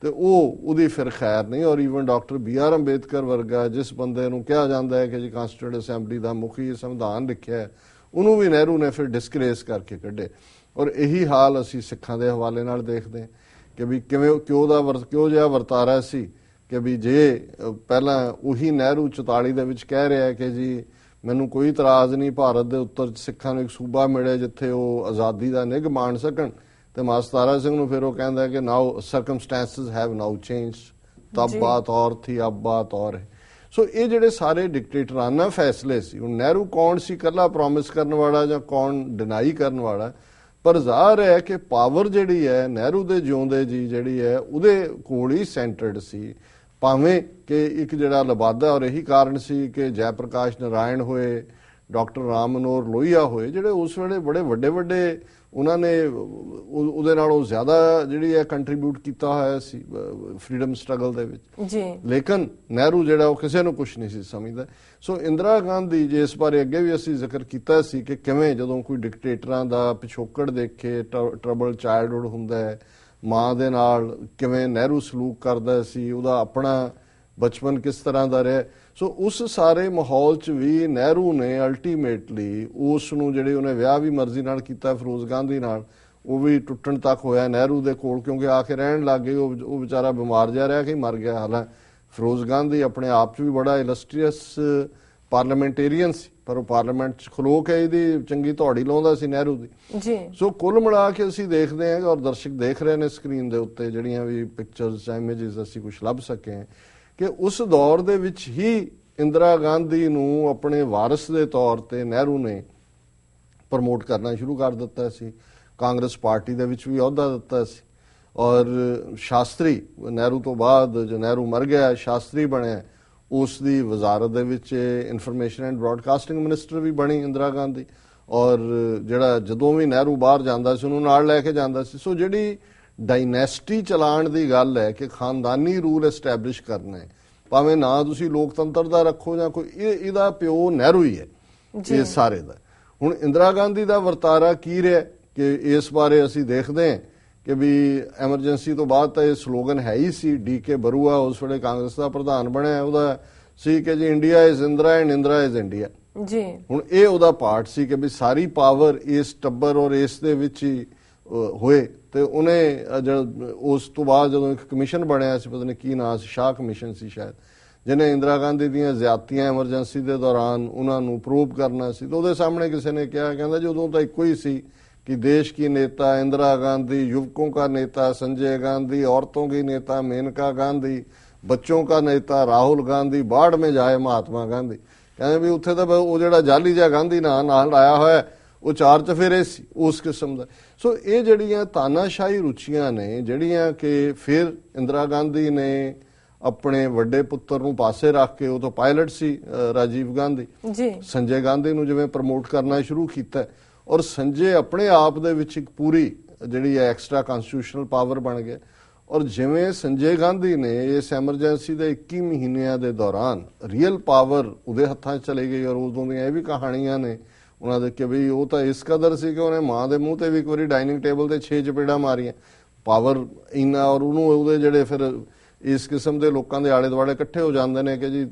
ਤੇ ਉਹਦੀ ਫਿਰ ਖੈਰ ਨਹੀਂ। ਔਰ ਈਵਨ ਡਾਕਟਰ BR ਅੰਬੇਦਕਰ ਵਰਗਾ ਜਿਸ ਬੰਦੇ ਨੂੰ ਕਿਹਾ ਜਾਂਦਾ ਹੈ ਕਿ ਜੀ ਕਾਂਸਟੀਟਿਊਂਟ ਅਸੈਂਬਲੀ ਦਾ ਮੁਖੀ ਸੰਵਿਧਾਨ ਲਿਖਿਆ ਹੈ, ਉਹਨੂੰ ਵੀ ਨਹਿਰੂ ਨੇ ਫਿਰ ਡਿਸਗ੍ਰੇਸ ਕਰਕੇ ਕੱਢੇ। ਔਰ ਇਹੀ ਹਾਲ ਅਸੀਂ ਸਿੱਖਾਂ ਦੇ ਹਵਾਲੇ ਨਾਲ ਦੇਖਦੇ ਹਾਂ ਕਿ ਵੀ ਕਿਉਂ ਜਿਹਾ ਵਰਤਾਰਾ ਸੀ ਕਿ ਵੀ ਜੇ ਪਹਿਲਾਂ ਉਹੀ ਨਹਿਰੂ 44 ਦੇ ਵਿੱਚ ਕਹਿ ਰਿਹਾ ਕਿ ਜੀ ਮੈਨੂੰ ਕੋਈ ਇਤਰਾਜ਼ ਨਹੀਂ, ਭਾਰਤ ਦੇ ਉੱਤਰ ਸਿੱਖਾਂ ਨੂੰ ਇੱਕ ਸੂਬਾ ਮਿਲੇ ਜਿੱਥੇ ਉਹ ਆਜ਼ਾਦੀ ਦਾ ਨਿੱਘ ਮਾਣ ਸਕਣ, ਤੇ ਮਾਸਟਰ ਤਾਰਾ ਸਿੰਘ ਨੂੰ ਫਿਰ ਉਹ ਕਹਿੰਦਾ ਕਿ ਨਾਓ ਸਰਕਮਸਟੈਂਸਸ ਹੈਵ ਨਾਓ ਚੇਂਜਡ, ਤਬ ਬਾਤ ਔਰ ਥੀ ਅਬ ਬਾਤ ਔਰ ਹੈ। ਸੋ ਇਹ ਜਿਹੜੇ ਸਾਰੇ ਡਿਕਟੇਟਰਾਨਾ ਫੈਸਲੇ ਸੀ, ਹੁਣ ਨਹਿਰੂ ਕੌਣ ਸੀ, ਇਕੱਲਾ ਪ੍ਰੋਮਿਸ ਕਰਨ ਵਾਲਾ ਜਾਂ ਕੌਣ ਡਿਨਾਈ ਕਰਨ ਵਾਲਾ, ਪਰ ਜ਼ਾਹਰ ਹੈ ਕਿ ਪਾਵਰ ਜਿਹੜੀ ਹੈ ਨਹਿਰੂ ਦੇ ਜਿਉਂਦੇ ਜੀ ਜਿਹੜੀ ਹੈ ਉਹਦੇ ਕੋਲ ਹੀ ਸੈਂਟਰਡ ਸੀ। ਭਾਵੇਂ ਕਿ ਇੱਕ ਜਿਹੜਾ ਲਬਾਦਾ, ਔਰ ਇਹੀ ਕਾਰਨ ਸੀ ਕਿ ਜੈ ਪ੍ਰਕਾਸ਼ ਨਾਰਾਇਣ ਹੋਏ, ਡਾਕਟਰ ਰਾਮ ਮਨੋਹਰ ਲੋਹੀਆ ਹੋਏ, ਜਿਹੜੇ ਉਸ ਵੇਲੇ ਬੜੇ ਵੱਡੇ ਵੱਡੇ ਉਹਨਾਂ ਨੇ ਉਹਦੇ ਨਾਲੋਂ ਜ਼ਿਆਦਾ ਜਿਹੜੀ ਹੈ ਕੰਟਰੀਬਿਊਟ ਕੀਤਾ ਹੋਇਆ ਸੀ ਫਰੀडम ਸਟਰਗਲ ਦੇ ਵਿੱਚ ਜੀ। ਲੇਕਿਨ ਨਹਿਰੂ ਜਿਹੜਾ ਉਹ ਕਿਸੇ ਨੂੰ ਕੁਝ ਨਹੀਂ ਸੀ ਸਮਝਦਾ। ਸੋ ਇੰਦਰਾ ਗਾਂਧੀ, ਜੇ ਇਸ ਬਾਰੇ ਅੱਗੇ ਵੀ ਅਸੀਂ ਜ਼ਿਕਰ ਕੀਤਾ ਸੀ ਕਿ ਕਿਵੇਂ ਜਦੋਂ ਕੋਈ ਡਿਕਟੇਟਰਾਂ ਦਾ ਪਿਛੋਕੜ ਦੇਖੇ, ਟਰਬਲ ਚਾਈਲਡਹੁੱਡ ਹੁੰਦਾ ਹੈ, ਮਾਂ ਦੇ ਨਾਲ ਕਿਵੇਂ ਨਹਿਰੂ ਸਲੂਕ ਕਰਦਾ ਸੀ, ਉਹਦਾ ਆਪਣਾ ਬਚਪਨ ਕਿਸ ਤਰ੍ਹਾਂ ਦਾ ਰਿਹਾ। ਸੋ ਉਸ ਸਾਰੇ ਮਾਹੌਲ 'ਚ ਵੀ ਨਹਿਰੂ ਨੇ ਅਲਟੀਮੇਟਲੀ ਉਸ ਨੂੰ ਜਿਹੜੇ ਉਹਨੇ ਵਿਆਹ ਵੀ ਮਰਜ਼ੀ ਨਾਲ ਕੀਤਾ ਫਿਰੋਜ਼ ਗਾਂਧੀ ਨਾਲ, ਉਹ ਵੀ ਟੁੱਟਣ ਤੱਕ ਹੋਇਆ ਨਹਿਰੂ ਦੇ ਕੋਲ, ਕਿਉਂਕਿ ਆ ਕੇ ਰਹਿਣ ਲੱਗ ਗਏ। ਉਹ ਵਿਚਾਰਾ ਬਿਮਾਰ ਜਾ ਰਿਹਾ ਕਿ ਮਰ ਗਿਆ। ਹਾਲਾਂਕਿ ਫਿਰੋਜ਼ ਗਾਂਧੀ ਆਪਣੇ ਆਪ 'ਚ ਵੀ ਬੜਾ ਇਲਸਟਰੀਅਸ ਪਾਰਲੀਮੈਂਟੇਰੀਅਨ ਸੀ, ਪਰ ਉਹ ਪਾਰਲੀਮੈਂਟ 'ਚ ਖਲੋ ਕੇ ਇਹਦੀ ਚੰਗੀ ਧੌੜੀ ਲਾਉਂਦਾ ਸੀ ਨਹਿਰੂ ਦੀ ਜੀ। ਸੋ ਕੁੱਲ ਮਿਲਾ ਕੇ ਅਸੀਂ ਦੇਖਦੇ ਹਾਂ ਔਰ ਦਰਸ਼ਕ ਦੇਖ ਰਹੇ ਨੇ ਸਕਰੀਨ ਦੇ ਉੱਤੇ ਜਿਹੜੀਆਂ ਵੀ ਪਿਕਚਰਸ ਜਾਂ ਇਮੇਜਸ ਅਸੀਂ ਕੁਝ ਲੱਭ ਸਕੇ ਹਾਂ ਕਿ ਉਸ ਦੌਰ ਦੇ ਵਿੱਚ ਹੀ ਇੰਦਰਾ ਗਾਂਧੀ ਨੂੰ ਆਪਣੇ ਵਾਰਿਸ ਦੇ ਤੌਰ ਤੇ ਨਹਿਰੂ ਨੇ ਪ੍ਰਮੋਟ ਕਰਨਾ ਸ਼ੁਰੂ ਕਰ ਦਿੱਤਾ ਸੀ। ਕਾਂਗਰਸ ਪਾਰਟੀ ਦੇ ਵਿੱਚ ਵੀ ਅਹੁਦਾ ਦਿੱਤਾ ਸੀ। ਔਰ ਸ਼ਾਸਤਰੀ ਨਹਿਰੂ ਤੋਂ ਬਾਅਦ ਜੋ ਨਹਿਰੂ ਮਰ ਗਿਆ, ਸ਼ਾਸਤਰੀ ਬਣਿਆ, ਉਸ ਦੀ ਵਜ਼ਾਰਤ ਦੇ ਵਿੱਚ ਇਨਫੋਰਮੇਸ਼ਨ ਐਂਡ ਬ੍ਰਾਡਕਾਸਟਿੰਗ ਮਿਨਿਸਟਰ ਵੀ ਬਣੀ ਇੰਦਰਾ ਗਾਂਧੀ। ਔਰ ਜਿਹੜਾ ਜਦੋਂ ਵੀ ਨਹਿਰੂ ਬਾਹਰ ਜਾਂਦਾ ਸੀ ਉਹਨੂੰ ਨਾਲ ਲੈ ਕੇ ਜਾਂਦਾ ਸੀ। ਸੋ ਜਿਹੜੀ ਡਾਇਨੈਸਟੀ ਚਲਾਉਣ ਦੀ ਗੱਲ ਹੈ ਕਿ ਖਾਨਦਾਨੀ ਰੂਲ ਐਸਟੈਬਲਿਸ਼ ਕਰਨਾ ਹੈ, ਭਾਵੇਂ ਨਾ ਤੁਸੀਂ ਲੋਕਤੰਤਰ ਦਾ ਰੱਖੋ ਜਾਂ ਕੋਈ, ਇਹਦਾ ਪਿਓ ਨਹਿਰੂ ਹੀ ਹੈ ਇਹ ਸਾਰੇ ਦਾ। ਹੁਣ ਇੰਦਰਾ ਗਾਂਧੀ ਦਾ ਵਰਤਾਰਾ ਕੀ ਰਿਹਾ ਕਿ ਇਸ ਬਾਰੇ ਅਸੀਂ ਦੇਖਦੇ ਹਾਂ ਕਿ ਵੀ ਐਮਰਜੈਂਸੀ ਤੋਂ ਬਾਅਦ ਤਾਂ ਇਹ ਸਲੋਗਨ ਹੈ ਹੀ ਸੀ। DK ਬਰੂਆ ਉਸ ਵੇਲੇ ਕਾਂਗਰਸ ਦਾ ਪ੍ਰਧਾਨ ਬਣਿਆ, ਉਹਦਾ ਸੀ ਕਿ ਜੀ India is Indira and Indira is India ਜੀ। ਹੁਣ ਇਹ ਉਹਦਾ ਪਾਰਟ ਸੀ ਕਿ ਵੀ ਸਾਰੀ ਪਾਵਰ ਇਸ ਟੱਬਰ ਔਰ ਇਸ ਦੇ ਵਿੱਚ ਹੀ ਹੋਏ। ਤੇ ਉਹਨੇ ਉਸ ਤੋਂ ਬਾਅਦ ਜਦੋਂ ਇੱਕ ਕਮਿਸ਼ਨ ਬਣਿਆ ਸੀ, ਪਤਾ ਨਹੀਂ ਕੀ ਨਾਂ ਸੀ, ਸ਼ਾਹ ਕਮਿਸ਼ਨ ਸੀ ਸ਼ਾਇਦ, ਜਿਹਨੇ ਇੰਦਰਾ ਗਾਂਧੀ ਦੀਆਂ ਜ਼ਿਆਦਤੀਆਂ ਐਮਰਜੈਂਸੀ ਦੇ ਦੌਰਾਨ ਉਹਨਾਂ ਨੂੰ ਪ੍ਰੂਵ ਕਰਨਾ ਸੀ। ਤਾਂ ਉਹਦੇ ਸਾਹਮਣੇ ਕਿਸੇ ਨੇ ਕਿਹਾ, ਕਹਿੰਦਾ ਜੀ ਉਦੋਂ ਤਾਂ ਇੱਕੋ ਹੀ ਸੀ कि देश की नेता इंदिरा गांधी, युवकों का नेता संजय गांधी, औरतों की नेता मेनका गांधी, बच्चों का नेता राहुल गांधी, बाढ़ में जाए महात्मा गांधी। कहते भी उत्थे तो वो जो जाली जिहा गांधी नाल आया होया वो चार चफेरे सी उस किस्म का। सो ये जड़ियां तानाशाही रुचियां ने जड़ियां कि फिर इंदिरा गांधी ने अपने वड्डे पुत्र नूं पासे रख के, वो तो पायलट सी राजीव गांधी जी, संजय गांधी नूं जिवें प्रमोट करना शुरू किया और संजय अपने आप दे विच एक पूरी जिहड़ी है एक्सट्रा कॉन्स्टिट्यूशनल पावर बन गया। और जिवें संजय गांधी ने इस एमरजेंसी दे 21 महीनों के दौरान रियल पावर उहदे हत्थां चली गई। और उदों दी भी कहानियां ने उन्हां दे कि बई वो तो इस कदर सी कि उन्हें मां दे मूँह ते भी एक बारी डाइनिंग टेबल ते 6 चपेड़ा मारियां, पावर इन्ना। और उहनूं उहदे जिहड़े फिर इस किस्म के लोगों के आले दुआले इकट्ठे हो जाते हैं कि जी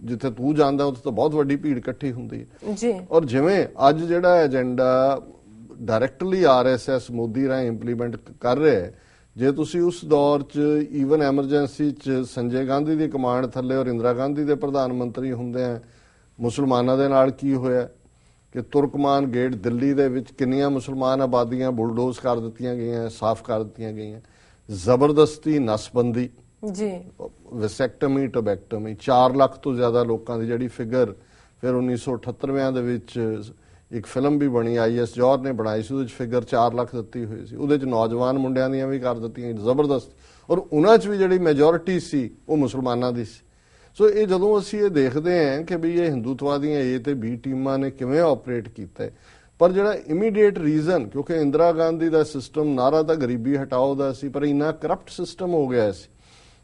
जिथे तू जाता उत्थे तो बहुत वड्डी भीड़ इकट्ठी होंदी है जी। और जिवें अज जिहड़ा एजेंडा डायरैक्टली RSS मोदी राਹੀਂ इंप्लीमेंट कर रहे है, जे तुसी उस दौर च ईवन एमरजेंसी च संजय गांधी की कमांड थले और इंदिरा गांधी के प्रधानमंत्री होंदे हैं, मुसलमानां दे नाल की होया कि तुर्कमान गेट दिल्ली दे विच किन्नियां मुसलमान आबादियां बुलडोज कर दित्तियां गईयां, साफ कर दित्तियां गईयां, जबरदस्ती नसबंदी जी, वैसेक्टमी टोबैक्टमी, 4 लाख तो ज़्यादा लोगों की जिहड़ी फिगर फिर 1978 दे विच एक फिल्म भी बनी, IS जौहर ने बनाई सी, उहदे फिगर 4 लाख दित्ती हुई सी, उहदे नौजवान मुंडियां दियां भी कर दित्तियां जबरदस्त। और उन्हां च भी जिहड़ी मैजोरिटी सी वो मुसलमानां दी सी। सो ये जदों असीं ये देखदे हैं कि भी ये हिंदुत्वादियां A ते B टीमां ने किवें ऑपरेट कीता है, पर जिहड़ा इमीडिएट रीजन, क्योंकि इंदिरा गांधी दा सिस्टम नारा तां गरीबी हटाओ दा सी, पर इन्ना करप्ट सिस्टम हो गया सी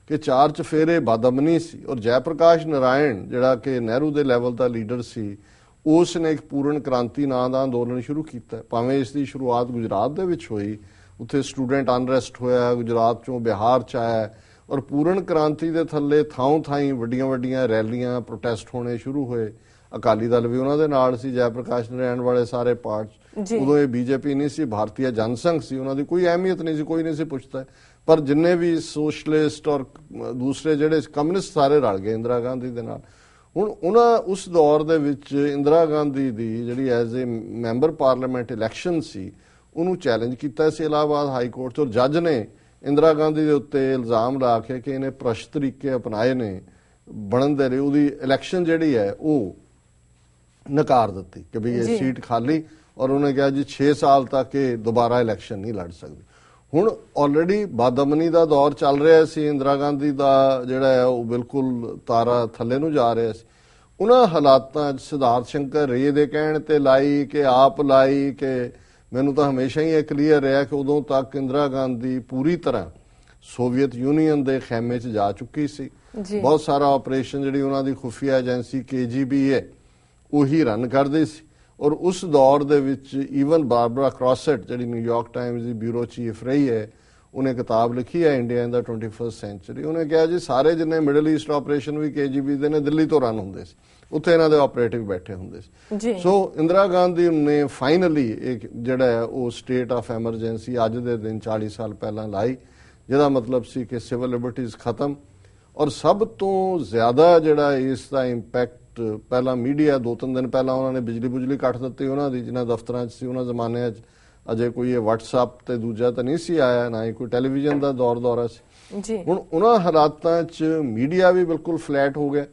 ਕਿ 4 ਚਫੇਰੇ ਬਦਅਮਨੀ ਸੀ। ਔਰ ਜੈ ਪ੍ਰਕਾਸ਼ ਨਾਰਾਇਣ ਜਿਹੜਾ ਕਿ ਨਹਿਰੂ ਦੇ ਲੈਵਲ ਦਾ ਲੀਡਰ ਸੀ, ਉਸ ਨੇ ਇੱਕ ਪੂਰਨ ਕ੍ਰਾਂਤੀ ਨਾਂ ਦਾ ਅੰਦੋਲਨ ਸ਼ੁਰੂ ਕੀਤਾ। ਭਾਵੇਂ ਇਸ ਦੀ ਸ਼ੁਰੂਆਤ ਗੁਜਰਾਤ ਦੇ ਵਿੱਚ ਹੋਈ, ਉੱਥੇ ਸਟੂਡੈਂਟ ਅਨਰੈਸਟ ਹੋਇਆ, ਗੁਜਰਾਤ ਚੋਂ ਬਿਹਾਰ ਚ ਆਇਆ, ਔਰ ਪੂਰਨ ਕ੍ਰਾਂਤੀ ਦੇ ਥੱਲੇ ਥਾਂ ਥਾਈਂ ਵੱਡੀਆਂ ਵੱਡੀਆਂ ਰੈਲੀਆਂ ਪ੍ਰੋਟੈਸਟ ਹੋਣੇ ਸ਼ੁਰੂ ਹੋਏ। ਅਕਾਲੀ ਦਲ ਵੀ ਉਹਨਾਂ ਦੇ ਨਾਲ ਸੀ, ਜੈ ਪ੍ਰਕਾਸ਼ ਨਾਰਾਇਣ ਵਾਲੇ ਸਾਰੇ ਪਾਰਟਸ। ਉਦੋਂ ਇਹ ਬੀਜੇਪੀ ਨਹੀਂ ਸੀ, ਭਾਰਤੀ ਜਨਸੰਘ ਸੀ, ਉਹਨਾਂ ਦੀ ਕੋਈ ਅਹਿਮੀਅਤ ਨਹੀਂ ਸੀ, ਕੋਈ ਨਹੀਂ ਸੀ ਪੁੱਛਦਾ। ਪਰ ਜਿੰਨੇ ਵੀ ਸੋਸ਼ਲਿਸਟ ਔਰ ਦੂਸਰੇ ਜਿਹੜੇ ਕਮਿਊਨਿਸਟ ਸਾਰੇ ਰਲ ਗਏ ਇੰਦਰਾ ਗਾਂਧੀ ਦੇ ਨਾਲ। ਹੁਣ ਉਹਨਾਂ ਉਸ ਦੌਰ ਦੇ ਵਿੱਚ ਇੰਦਰਾ ਗਾਂਧੀ ਦੀ ਜਿਹੜੀ as a member parliament election ਸੀ, ਉਹਨੂੰ ਚੈਲੰਜ ਕੀਤਾ ਸੀ ਇਲਾਹਾਬਾਦ ਹਾਈ ਕੋਰਟ 'ਚ। ਔਰ ਜੱਜ ਨੇ ਇੰਦਰਾ ਗਾਂਧੀ ਦੇ ਉੱਤੇ ਇਲਜ਼ਾਮ ਲਾ ਕੇ ਕਿ ਇਹਨੇ ਭ੍ਰਸ਼ਟ ਤਰੀਕੇ ਅਪਣਾਏ ਨੇ ਬਣਨ ਦੇ ਲਈ, ਉਹਦੀ ਇਲੈਕਸ਼ਨ ਜਿਹੜੀ ਹੈ ਉਹ ਨਕਾਰ ਦਿੱਤੀ ਕਿ ਵੀ ਇਹ ਸੀਟ ਖਾਲੀ। ਔਰ ਉਹਨੇ ਕਿਹਾ ਜੀ 6 ਸਾਲ ਤੱਕ ਇਹ ਦੁਬਾਰਾ ਇਲੈਕਸ਼ਨ ਨਹੀਂ ਲੜ ਸਕਦੀ। ਹੁਣ ਆਲਰੇਡੀ ਬਦਅਮਨੀ ਦਾ ਦੌਰ ਚੱਲ ਰਿਹਾ ਸੀ, ਇੰਦਰਾ ਗਾਂਧੀ ਦਾ ਜਿਹੜਾ ਹੈ ਉਹ ਬਿਲਕੁਲ ਤਾਰਾ ਥੱਲੇ ਨੂੰ ਜਾ ਰਿਹਾ ਸੀ। ਉਹਨਾਂ ਹਾਲਾਤਾਂ 'ਚ ਸਿਧਾਰਥ ਸ਼ੰਕਰ ਰੇ ਦੇ ਕਹਿਣ ਤੇ ਲਾਈ ਕਿ ਆਪ ਲਾਈ ਕਿ ਮੈਨੂੰ ਤਾਂ ਹਮੇਸ਼ਾ ਹੀ ਇਹ ਕਲੀਅਰ ਰਿਹਾ ਕਿ ਉਦੋਂ ਤੱਕ ਇੰਦਰਾ ਗਾਂਧੀ ਪੂਰੀ ਤਰ੍ਹਾਂ ਸੋਵੀਅਤ ਯੂਨੀਅਨ ਦੇ ਖੈਮੇ 'ਚ ਜਾ ਚੁੱਕੀ ਸੀ। ਬਹੁਤ ਸਾਰਾ ਆਪਰੇਸ਼ਨ ਜਿਹੜੀ ਉਹਨਾਂ ਦੀ ਖੁਫੀਆ ਏਜੰਸੀ KGB ਹੈ ਉਹੀ ਰਨ ਕਰਦੀ ਸੀ। ਔਰ ਉਸ ਦੌਰ ਦੇ ਵਿੱਚ ਈਵਨ ਬਾਰਬਰਾ ਕ੍ਰੋਸੈਟ ਜਿਹੜੀ ਨਿਊਯਾਰਕ ਟਾਈਮਜ਼ ਦੀ ਬਿਊਰੋ ਚੀਫ ਰਹੀ ਹੈ, ਉਹਨੇ ਕਿਤਾਬ ਲਿਖੀ ਹੈ ਇੰਡੀਆ ਇਨ ਦਾ 21st ਸੈਂਚੁਰੀ। ਉਹਨੇ ਕਿਹਾ ਜੀ ਸਾਰੇ ਜਿੰਨੇ ਮਿਡਲ ਈਸਟ ਆਪਰੇਸ਼ਨ ਵੀ KGB ਦੇ ਨੇ ਦਿੱਲੀ ਤੋਂ ਰਨ ਹੁੰਦੇ ਸੀ, ਉੱਥੇ ਇਹਨਾਂ ਦੇ ਆਪਰੇਟਿਵ ਬੈਠੇ ਹੁੰਦੇ ਸੀ। ਸੋ ਇੰਦਰਾ ਗਾਂਧੀ ਨੇ ਫਾਈਨਲੀ ਇੱਕ ਜਿਹੜਾ ਹੈ ਉਹ ਸਟੇਟ ਆਫ ਐਮਰਜੈਂਸੀ ਅੱਜ ਦੇ ਦਿਨ 40 ਸਾਲ ਪਹਿਲਾਂ ਲਾਈ, ਜਿਹਦਾ ਮਤਲਬ ਸੀ ਕਿ ਸਿਵਲ ਲਿਬਰਟੀਜ਼ ਖਤਮ। ਔਰ ਸਭ ਤੋਂ ਜ਼ਿਆਦਾ ਜਿਹੜਾ ਇਸ ਦਾ ਇੰਪੈਕਟ ਪਹਿਲਾਂ ਮੀਡੀਆ 2-3 ਦਿਨ ਪਹਿਲਾਂ ਉਹਨਾਂ ਨੇ ਬਿਜਲੀ ਕੱਟ ਦਿੱਤੀ ਉਹਨਾਂ ਦੀ, ਜਿਨ੍ਹਾਂ ਦਫ਼ਤਰਾਂ 'ਚ ਸੀ ਉਹਨਾਂ ਜ਼ਮਾਨਿਆਂ 'ਚ ਅਜੇ ਕੋਈ ਇਹ WhatsApp ਤੇ ਦੂਜਾ ਤਾਂ ਨਹੀਂ ਸੀ ਆਇਆ, ਨਾ ਹੀ ਕੋਈ ਟੈਲੀਵਿਜ਼ਨ ਦਾ ਦੌਰਾ ਸੀ। ਹੁਣ ਉਹਨਾਂ ਹਾਲਾਤਾਂ 'ਚ ਮੀਡੀਆ ਵੀ ਬਿਲਕੁਲ ਫਲੈਟ ਹੋ ਗਿਆ,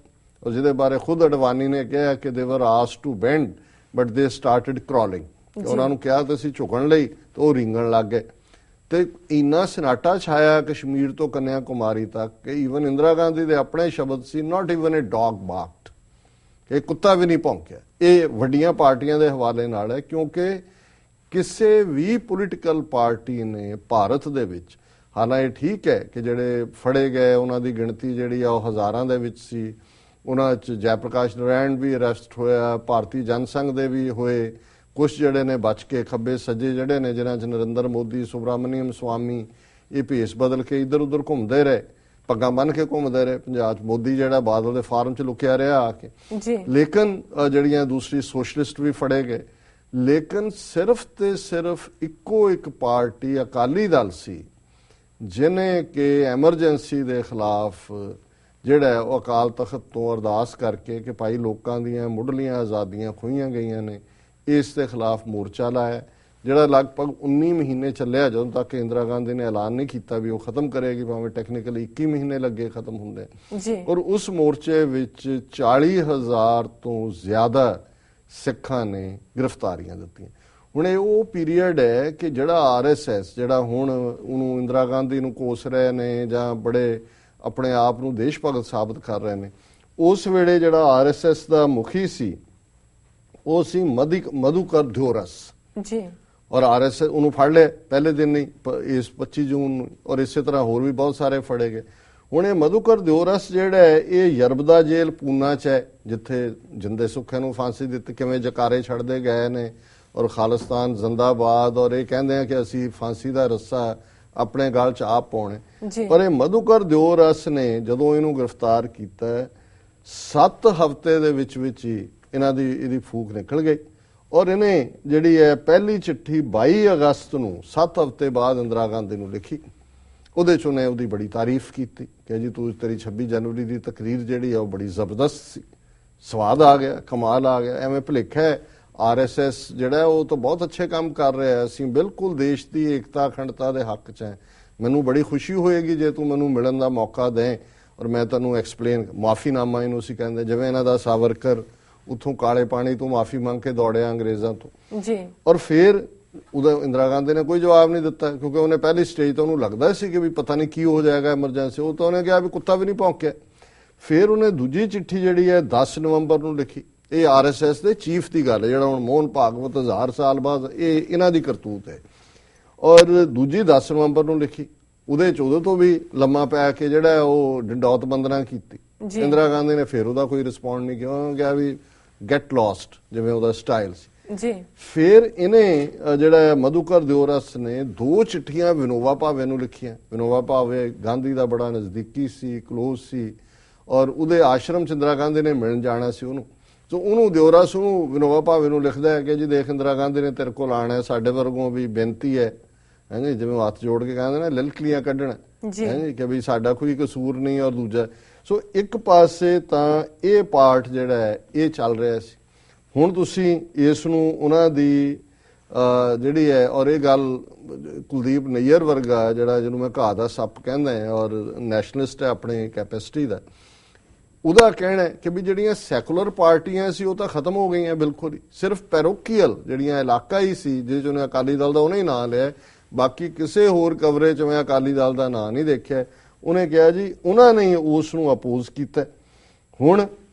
ਔਰ ਜਿਹਦੇ ਬਾਰੇ ਖੁਦ ਅਡਵਾਨੀ ਨੇ ਕਿਹਾ ਕਿ they were asked to bend but they started crawling. ਉਹਨਾਂ ਨੂੰ ਕਿਹਾ ਤੇ ਅਸੀਂ ਝੁਕਣ ਲਈ ਤੇ ਉਹ ਰਿੰਗਣ ਲੱਗ ਗਏ। ਤੇ ਇੰਨਾ ਸਨਾਟਾ ਛਾਇਆ ਕਸ਼ਮੀਰ ਤੋਂ ਕੰਨਿਆ ਕੁਮਾਰੀ ਤੱਕ ਕਿ ਈਵਨ ਇੰਦਰਾ ਗਾਂਧੀ ਦੇ ਆਪਣੇ ਸ਼ਬਦ ਸੀ, ਨਾਟ ਈਵਨ ਅ ਡੌਗ ਬਾਰਕਡ, ਕਿ ਕੁੱਤਾ ਵੀ ਨਹੀਂ ਭੌਂਕਿਆ। ਇਹ ਵੱਡੀਆਂ ਪਾਰਟੀਆਂ ਦੇ ਹਵਾਲੇ ਨਾਲ ਹੈ, ਕਿਉਂਕਿ ਕਿਸੇ ਵੀ ਪੋਲੀਟੀਕਲ ਪਾਰਟੀ ਨੇ ਭਾਰਤ ਦੇ ਵਿੱਚ, ਹਾਲਾਂਕਿ ਠੀਕ ਹੈ ਕਿ ਜਿਹੜੇ ਫੜੇ ਗਏ ਉਹਨਾਂ ਦੀ ਗਿਣਤੀ ਜਿਹੜੀ ਆ ਉਹ ਹਜ਼ਾਰਾਂ ਦੇ ਵਿੱਚ ਸੀ, ਉਹਨਾਂ 'ਚ ਜੈ ਪ੍ਰਕਾਸ਼ ਨਾਰਾਇਣ ਵੀ ਅਰੈਸਟ ਹੋਇਆ, ਭਾਰਤੀ ਜਨਸੰਘ ਦੇ ਵੀ ਹੋਏ, ਕੁਛ ਜਿਹੜੇ ਨੇ ਬਚ ਕੇ ਖੱਬੇ ਸੱਜੇ ਜਿਹੜੇ ਨੇ, ਜਿਨ੍ਹਾਂ 'ਚ ਨਰਿੰਦਰ ਮੋਦੀ, ਸੁਬਰਾਮਨੀਅਮ ਸਵਾਮੀ, ਇਹ ਭੇਸ ਬਦਲ ਕੇ ਇੱਧਰ ਉੱਧਰ ਘੁੰਮਦੇ ਰਹੇ, ਪੱਗਾਂ ਬੰਨ ਕੇ ਘੁੰਮਦੇ ਰਹੇ। ਪੰਜਾਬ 'ਚ ਮੋਦੀ ਜਿਹੜਾ ਬਾਦਲ ਦੇ ਫਾਰਮ 'ਚ ਲੁਕਿਆ ਰਿਹਾ ਆ ਕੇ। ਲੇਕਿਨ ਜਿਹੜੀਆਂ ਦੂਸਰੀ ਸੋਸ਼ਲਿਸਟ ਵੀ ਫੜੇ ਗਏ, ਲੇਕਿਨ ਸਿਰਫ ਤੇ ਸਿਰਫ ਇੱਕੋ ਇੱਕ ਪਾਰਟੀ ਅਕਾਲੀ ਦਲ ਸੀ ਜਿਹਨੇ ਕਿ ਐਮਰਜੈਂਸੀ ਦੇ ਖਿਲਾਫ ਜਿਹੜਾ ਉਹ ਅਕਾਲ ਤਖਤ ਤੋਂ ਅਰਦਾਸ ਕਰਕੇ ਕਿ ਭਾਈ ਲੋਕਾਂ ਦੀਆਂ ਮੁੱਢਲੀਆਂ ਆਜ਼ਾਦੀਆਂ ਖੋਹੀਆਂ ਗਈਆਂ ਨੇ, ਇਸ ਦੇ ਖਿਲਾਫ ਮੋਰਚਾ ਲਾਇਆ, ਜਿਹੜਾ ਲਗਭਗ 19 ਮਹੀਨੇ ਚੱਲਿਆ, ਜਦੋਂ ਤੱਕ ਇੰਦਰਾ ਗਾਂਧੀ ਨੇ ਐਲਾਨ ਨਹੀਂ ਕੀਤਾ ਵੀ ਉਹ ਖਤਮ ਕਰੇਗੀ, ਭਾਵੇਂ ਟੈਕਨੀਕਲੀ 21 ਮਹੀਨੇ ਲੱਗੇ ਖਤਮ ਹੁੰਦੇ। ਔਰ ਉਸ ਮੋਰਚੇ ਵਿੱਚ 40,000 ਤੋਂ ਜ਼ਿਆਦਾ ਸਿੱਖਾਂ ਨੇ ਗ੍ਰਿਫਤਾਰੀਆਂ ਦਿੱਤੀਆਂ। ਹੁਣ ਇਹ ਉਹ ਪੀਰੀਅਡ ਹੈ ਕਿ ਜਿਹੜਾ RSS ਜਿਹੜਾ ਹੁਣ ਉਹਨੂੰ ਇੰਦਰਾ ਗਾਂਧੀ ਨੂੰ ਕੋਸ ਰਹੇ ਨੇ ਜਾਂ ਬੜੇ ਆਪਣੇ ਆਪ ਨੂੰ ਦੇਸ਼ ਭਗਤ ਸਾਬਤ ਕਰ ਰਹੇ ਨੇ, ਉਸ ਵੇਲੇ ਜਿਹੜਾ RSS ਦਾ ਮੁਖੀ ਸੀ ਉਹ ਸੀ ਮਧੂਕਰ ਦਿਓਰਸ ਜੀ। ਔਰ RSS ਉਹਨੂੰ ਫੜ ਲਿਆ ਪਹਿਲੇ ਦਿਨ ਨਹੀਂ, ਇਸ 25 ਜੂਨ ਨੂੰ, ਔਰ ਇਸੇ ਤਰ੍ਹਾਂ ਹੋਰ ਵੀ ਬਹੁਤ ਸਾਰੇ ਫੜੇ ਗਏ। ਹੁਣ ਇਹ ਮਧੂਕਰ ਦਿਓਰਸ ਜਿਹੜਾ ਹੈ ਇਹ ਯਰਬਦਾ ਜੇਲ੍ਹ ਪੂਨਾ 'ਚ ਹੈ, ਜਿੱਥੇ ਜਿੰਦੇ ਸੁੱਖੇ ਨੂੰ ਫਾਂਸੀ ਦਿੱਤੀ, ਕਿਵੇਂ ਜਕਾਰੇ ਛੱਡਦੇ ਗਏ ਨੇ ਔਰ ਖਾਲਿਸਤਾਨ ਜ਼ਿੰਦਾਬਾਦ, ਔਰ ਇਹ ਕਹਿੰਦੇ ਆ ਕਿ ਅਸੀਂ ਫਾਂਸੀ ਦਾ ਰੱਸਾ ਆਪਣੇ ਗਲ 'ਚ ਆਪ ਪਾਉਣੇ। ਪਰ ਇਹ ਮਧੂਕਰ ਦਿਓਰਸ ਨੇ ਜਦੋਂ ਇਹਨੂੰ ਗ੍ਰਿਫਤਾਰ ਕੀਤਾ, 7 ਹਫ਼ਤੇ ਦੇ ਵਿੱਚ ਹੀ ਇਹਦੀ ਫੂਕ ਨਿਕਲ ਗਈ। ਔਰ ਇਹਨੇ ਜਿਹੜੀ ਹੈ ਪਹਿਲੀ ਚਿੱਠੀ 22 ਅਗਸਤ ਨੂੰ 7 ਹਫ਼ਤੇ ਬਾਅਦ ਇੰਦਰਾ ਗਾਂਧੀ ਨੂੰ ਲਿਖੀ। ਉਹਦੇ 'ਚ ਉਹਨੇ ਉਹਦੀ ਬੜੀ ਤਾਰੀਫ ਕੀਤੀ ਕਿ ਜੀ ਤੇਰੀ 26 ਜਨਵਰੀ ਦੀ ਤਕਰੀਰ ਜਿਹੜੀ ਆ ਉਹ ਬੜੀ ਜ਼ਬਰਦਸਤ ਸੀ, ਸਵਾਦ ਆ ਗਿਆ, ਕਮਾਲ ਆ ਗਿਆ। ਐਵੇਂ ਭੁਲੇਖਾ ਹੈ RSS ਜਿਹੜਾ ਉਹ ਤਾਂ ਬਹੁਤ ਅੱਛੇ ਕੰਮ ਕਰ ਰਿਹਾ, ਅਸੀਂ ਬਿਲਕੁਲ ਦੇਸ਼ ਦੀ ਏਕਤਾ ਅਖੰਡਤਾ ਦੇ ਹੱਕ 'ਚ ਹੈ। ਮੈਨੂੰ ਬੜੀ ਖੁਸ਼ੀ ਹੋਏਗੀ ਜੇ ਤੂੰ ਮੈਨੂੰ ਮਿਲਣ ਦਾ ਮੌਕਾ ਦੇ ਔਰ ਮੈਂ ਤੈਨੂੰ ਐਕਸਪਲੇਨ, ਮਾਫੀਨਾਮਾ ਇਹਨੂੰ ਅਸੀਂ ਕਹਿੰਦੇ, ਜਿਵੇਂ ਇਹਨਾਂ ਦਾ ਸਾਵਰਕਰ ਉੱਥੋਂ ਕਾਲੇ ਪਾਣੀ ਤੋਂ ਮਾਫੀ ਮੰਗ ਕੇ ਦੌੜਿਆ ਅੰਗਰੇਜ਼ਾਂ ਤੋਂ ਜੀ। ਔਰ ਫਿਰ ਉਹਦਾ ਇੰਦਰਾ ਗਾਂਧੀ ਨੇ ਕੋਈ ਜਵਾਬ ਨਹੀਂ ਦਿੱਤਾ, ਕਿਉਂਕਿ ਉਹਨੇ ਪਹਿਲੀ ਸਟੇਜ ਤੋਂ ਉਹਨੂੰ ਲੱਗਦਾ ਸੀ ਕਿ ਵੀ ਪਤਾ ਨਹੀਂ ਕੀ ਹੋ ਜਾਏਗਾ ਐਮਰਜੈਂਸੀ। ਉਹ ਤਾਂ ਉਹਨੇ ਕਿਹਾ ਵੀ ਕੁੱਤਾ ਵੀ ਨਹੀਂ ਭੌਂਕਿਆ। ਫਿਰ ਉਹਨੇ ਦੂਜੀ ਚਿੱਠੀ ਜਿਹੜੀ ਹੈ 10 ਨਵੰਬਰ ਨੂੰ ਲਿਖੀ। ਇਹ RSS ਦੇ ਚੀਫ ਦੀ ਗੱਲ ਹੈ, ਜਿਹੜਾ ਹੁਣ ਮੋਹਨ ਭਾਗਵਤ 1000 ਸਾਲ ਬਾਅਦ ਇਹ ਇਹਨਾਂ ਦੀ ਕਰਤੂਤ ਹੈ। ਔਰ ਦੂਜੀ 10 ਨਵੰਬਰ ਨੂੰ ਲਿਖੀ। ਉਹਦੇ 'ਚ ਉਹਦੇ ਤੋਂ ਵੀ ਲੰਮਾ ਪੈ ਕੇ ਜਿਹੜਾ ਉਹ ਡੰਡੌਤ ਬੰਦਨਾ ਕੀਤੀ। ਇੰਦਰਾ ਗਾਂਧੀ ਨੇ ਫਿਰ ਉਹਦਾ ਕੋਈ ਰਿਸਪੌਂਡ ਨਹੀਂ ਕਿਹਾ ਵੀ ਗੈਟ ਲੌਸਟ, ਜਿਵੇਂ ਉਹਦਾ ਸਟਾਈਲ ਸੀ ਜੀ। ਫਿਰ ਇਹਨੇ ਜਿਹੜਾ ਮਧੂਕਰ ਦਿਓਰਸ ਨੇ 2 ਚਿੱਠੀਆਂ ਵਿਨੋਬਾ ਭਾਵੇ ਨੂੰ ਲਿਖੀਆਂ। ਵਿਨੋਬਾ ਭਾਵੇ ਗਾਂਧੀ ਦਾ ਬੜਾ ਨਜ਼ਦੀਕੀ ਸੀ, ਕਲੋਜ਼ ਸੀ, ਔਰ ਉਹਦੇ ਆਸ਼ਰਮ 'ਚ ਇੰਦਰਾ ਗਾਂਧੀ ਨੇ ਮਿਲਣ ਜਾਣਾ ਸੀ ਉਹਨੂੰ। ਸੋ ਉਹਨੂੰ ਦਿਓਰਸ ਉਹਨੂੰ ਵਿਨੋਬਾ ਭਾਵੇ ਨੂੰ ਲਿਖਦਾ ਹੈ ਕਿ ਜੀ ਦੇਖ, ਇੰਦਰਾ ਗਾਂਧੀ ਨੇ ਤੇਰੇ ਕੋਲ ਆਣਾ, ਸਾਡੇ ਵਰਗੋਂ ਵੀ ਬੇਨਤੀ ਹੈ, ਹੈਂਜੀ, ਜਿਵੇਂ ਹੱਥ ਜੋੜ ਕੇ ਕਹਿੰਦੇ ਨੇ ਲਲਕਲੀਆਂ ਕੱਢਣਾ, ਹੈਂਜੀ, ਕਿ ਵੀ ਸਾਡਾ ਕੋਈ ਕਸੂਰ ਨਹੀਂ। ਔਰ ਦੂਜਾ, ਸੋ ਇੱਕ ਪਾਸੇ ਤਾਂ ਇਹ ਪਾਰਟ ਜਿਹੜਾ ਹੈ ਇਹ ਚੱਲ ਰਿਹਾ ਸੀ। ਹੁਣ ਤੁਸੀਂ ਇਸ ਨੂੰ ਉਹਨਾਂ ਦੀ ਜਿਹੜੀ ਹੈ, ਔਰ ਇਹ ਗੱਲ ਕੁਲਦੀਪ ਨਈਅਰ ਵਰਗਾ ਜਿਹੜਾ ਜਿਹਨੂੰ ਮੈਂ ਘਾਹ ਦਾ ਸੱਪ ਕਹਿੰਦਾ ਹੈ ਔਰ ਨੈਸ਼ਨਲਿਸਟ ਹੈ ਆਪਣੀ ਕੈਪੈਸਿਟੀ ਦਾ, ਉਹਦਾ ਕਹਿਣਾ ਹੈ ਕਿ ਵੀ ਜਿਹੜੀਆਂ ਸੈਕੂਲਰ ਪਾਰਟੀਆਂ ਸੀ ਉਹ ਤਾਂ ਖਤਮ ਹੋ ਗਈਆਂ ਬਿਲਕੁਲ ਹੀ। ਸਿਰਫ ਪੈਰੋਕੀਅਲ ਜਿਹੜੀਆਂ ਇਲਾਕਾ ਹੀ ਸੀ ਜਿਹਦੇ 'ਚ ਉਹਨੇ ਅਕਾਲੀ ਦਲ ਦਾ ਉਹਨੇ ਹੀ ਨਾਂ ਲਿਆ, ਬਾਕੀ ਕਿਸੇ ਹੋਰ ਕਵਰੇਜ 'ਚ ਮੈਂ ਅਕਾਲੀ ਦਲ ਦਾ ਨਾਂ ਨਹੀਂ ਦੇਖਿਆ। ਉਹਨੇ ਕਿਹਾ ਜੀ ਉਹਨਾਂ ਨੇ ਉਸ ਨੂੰ ਅਪੋਜ਼ ਕੀਤਾ। ਹੁਣ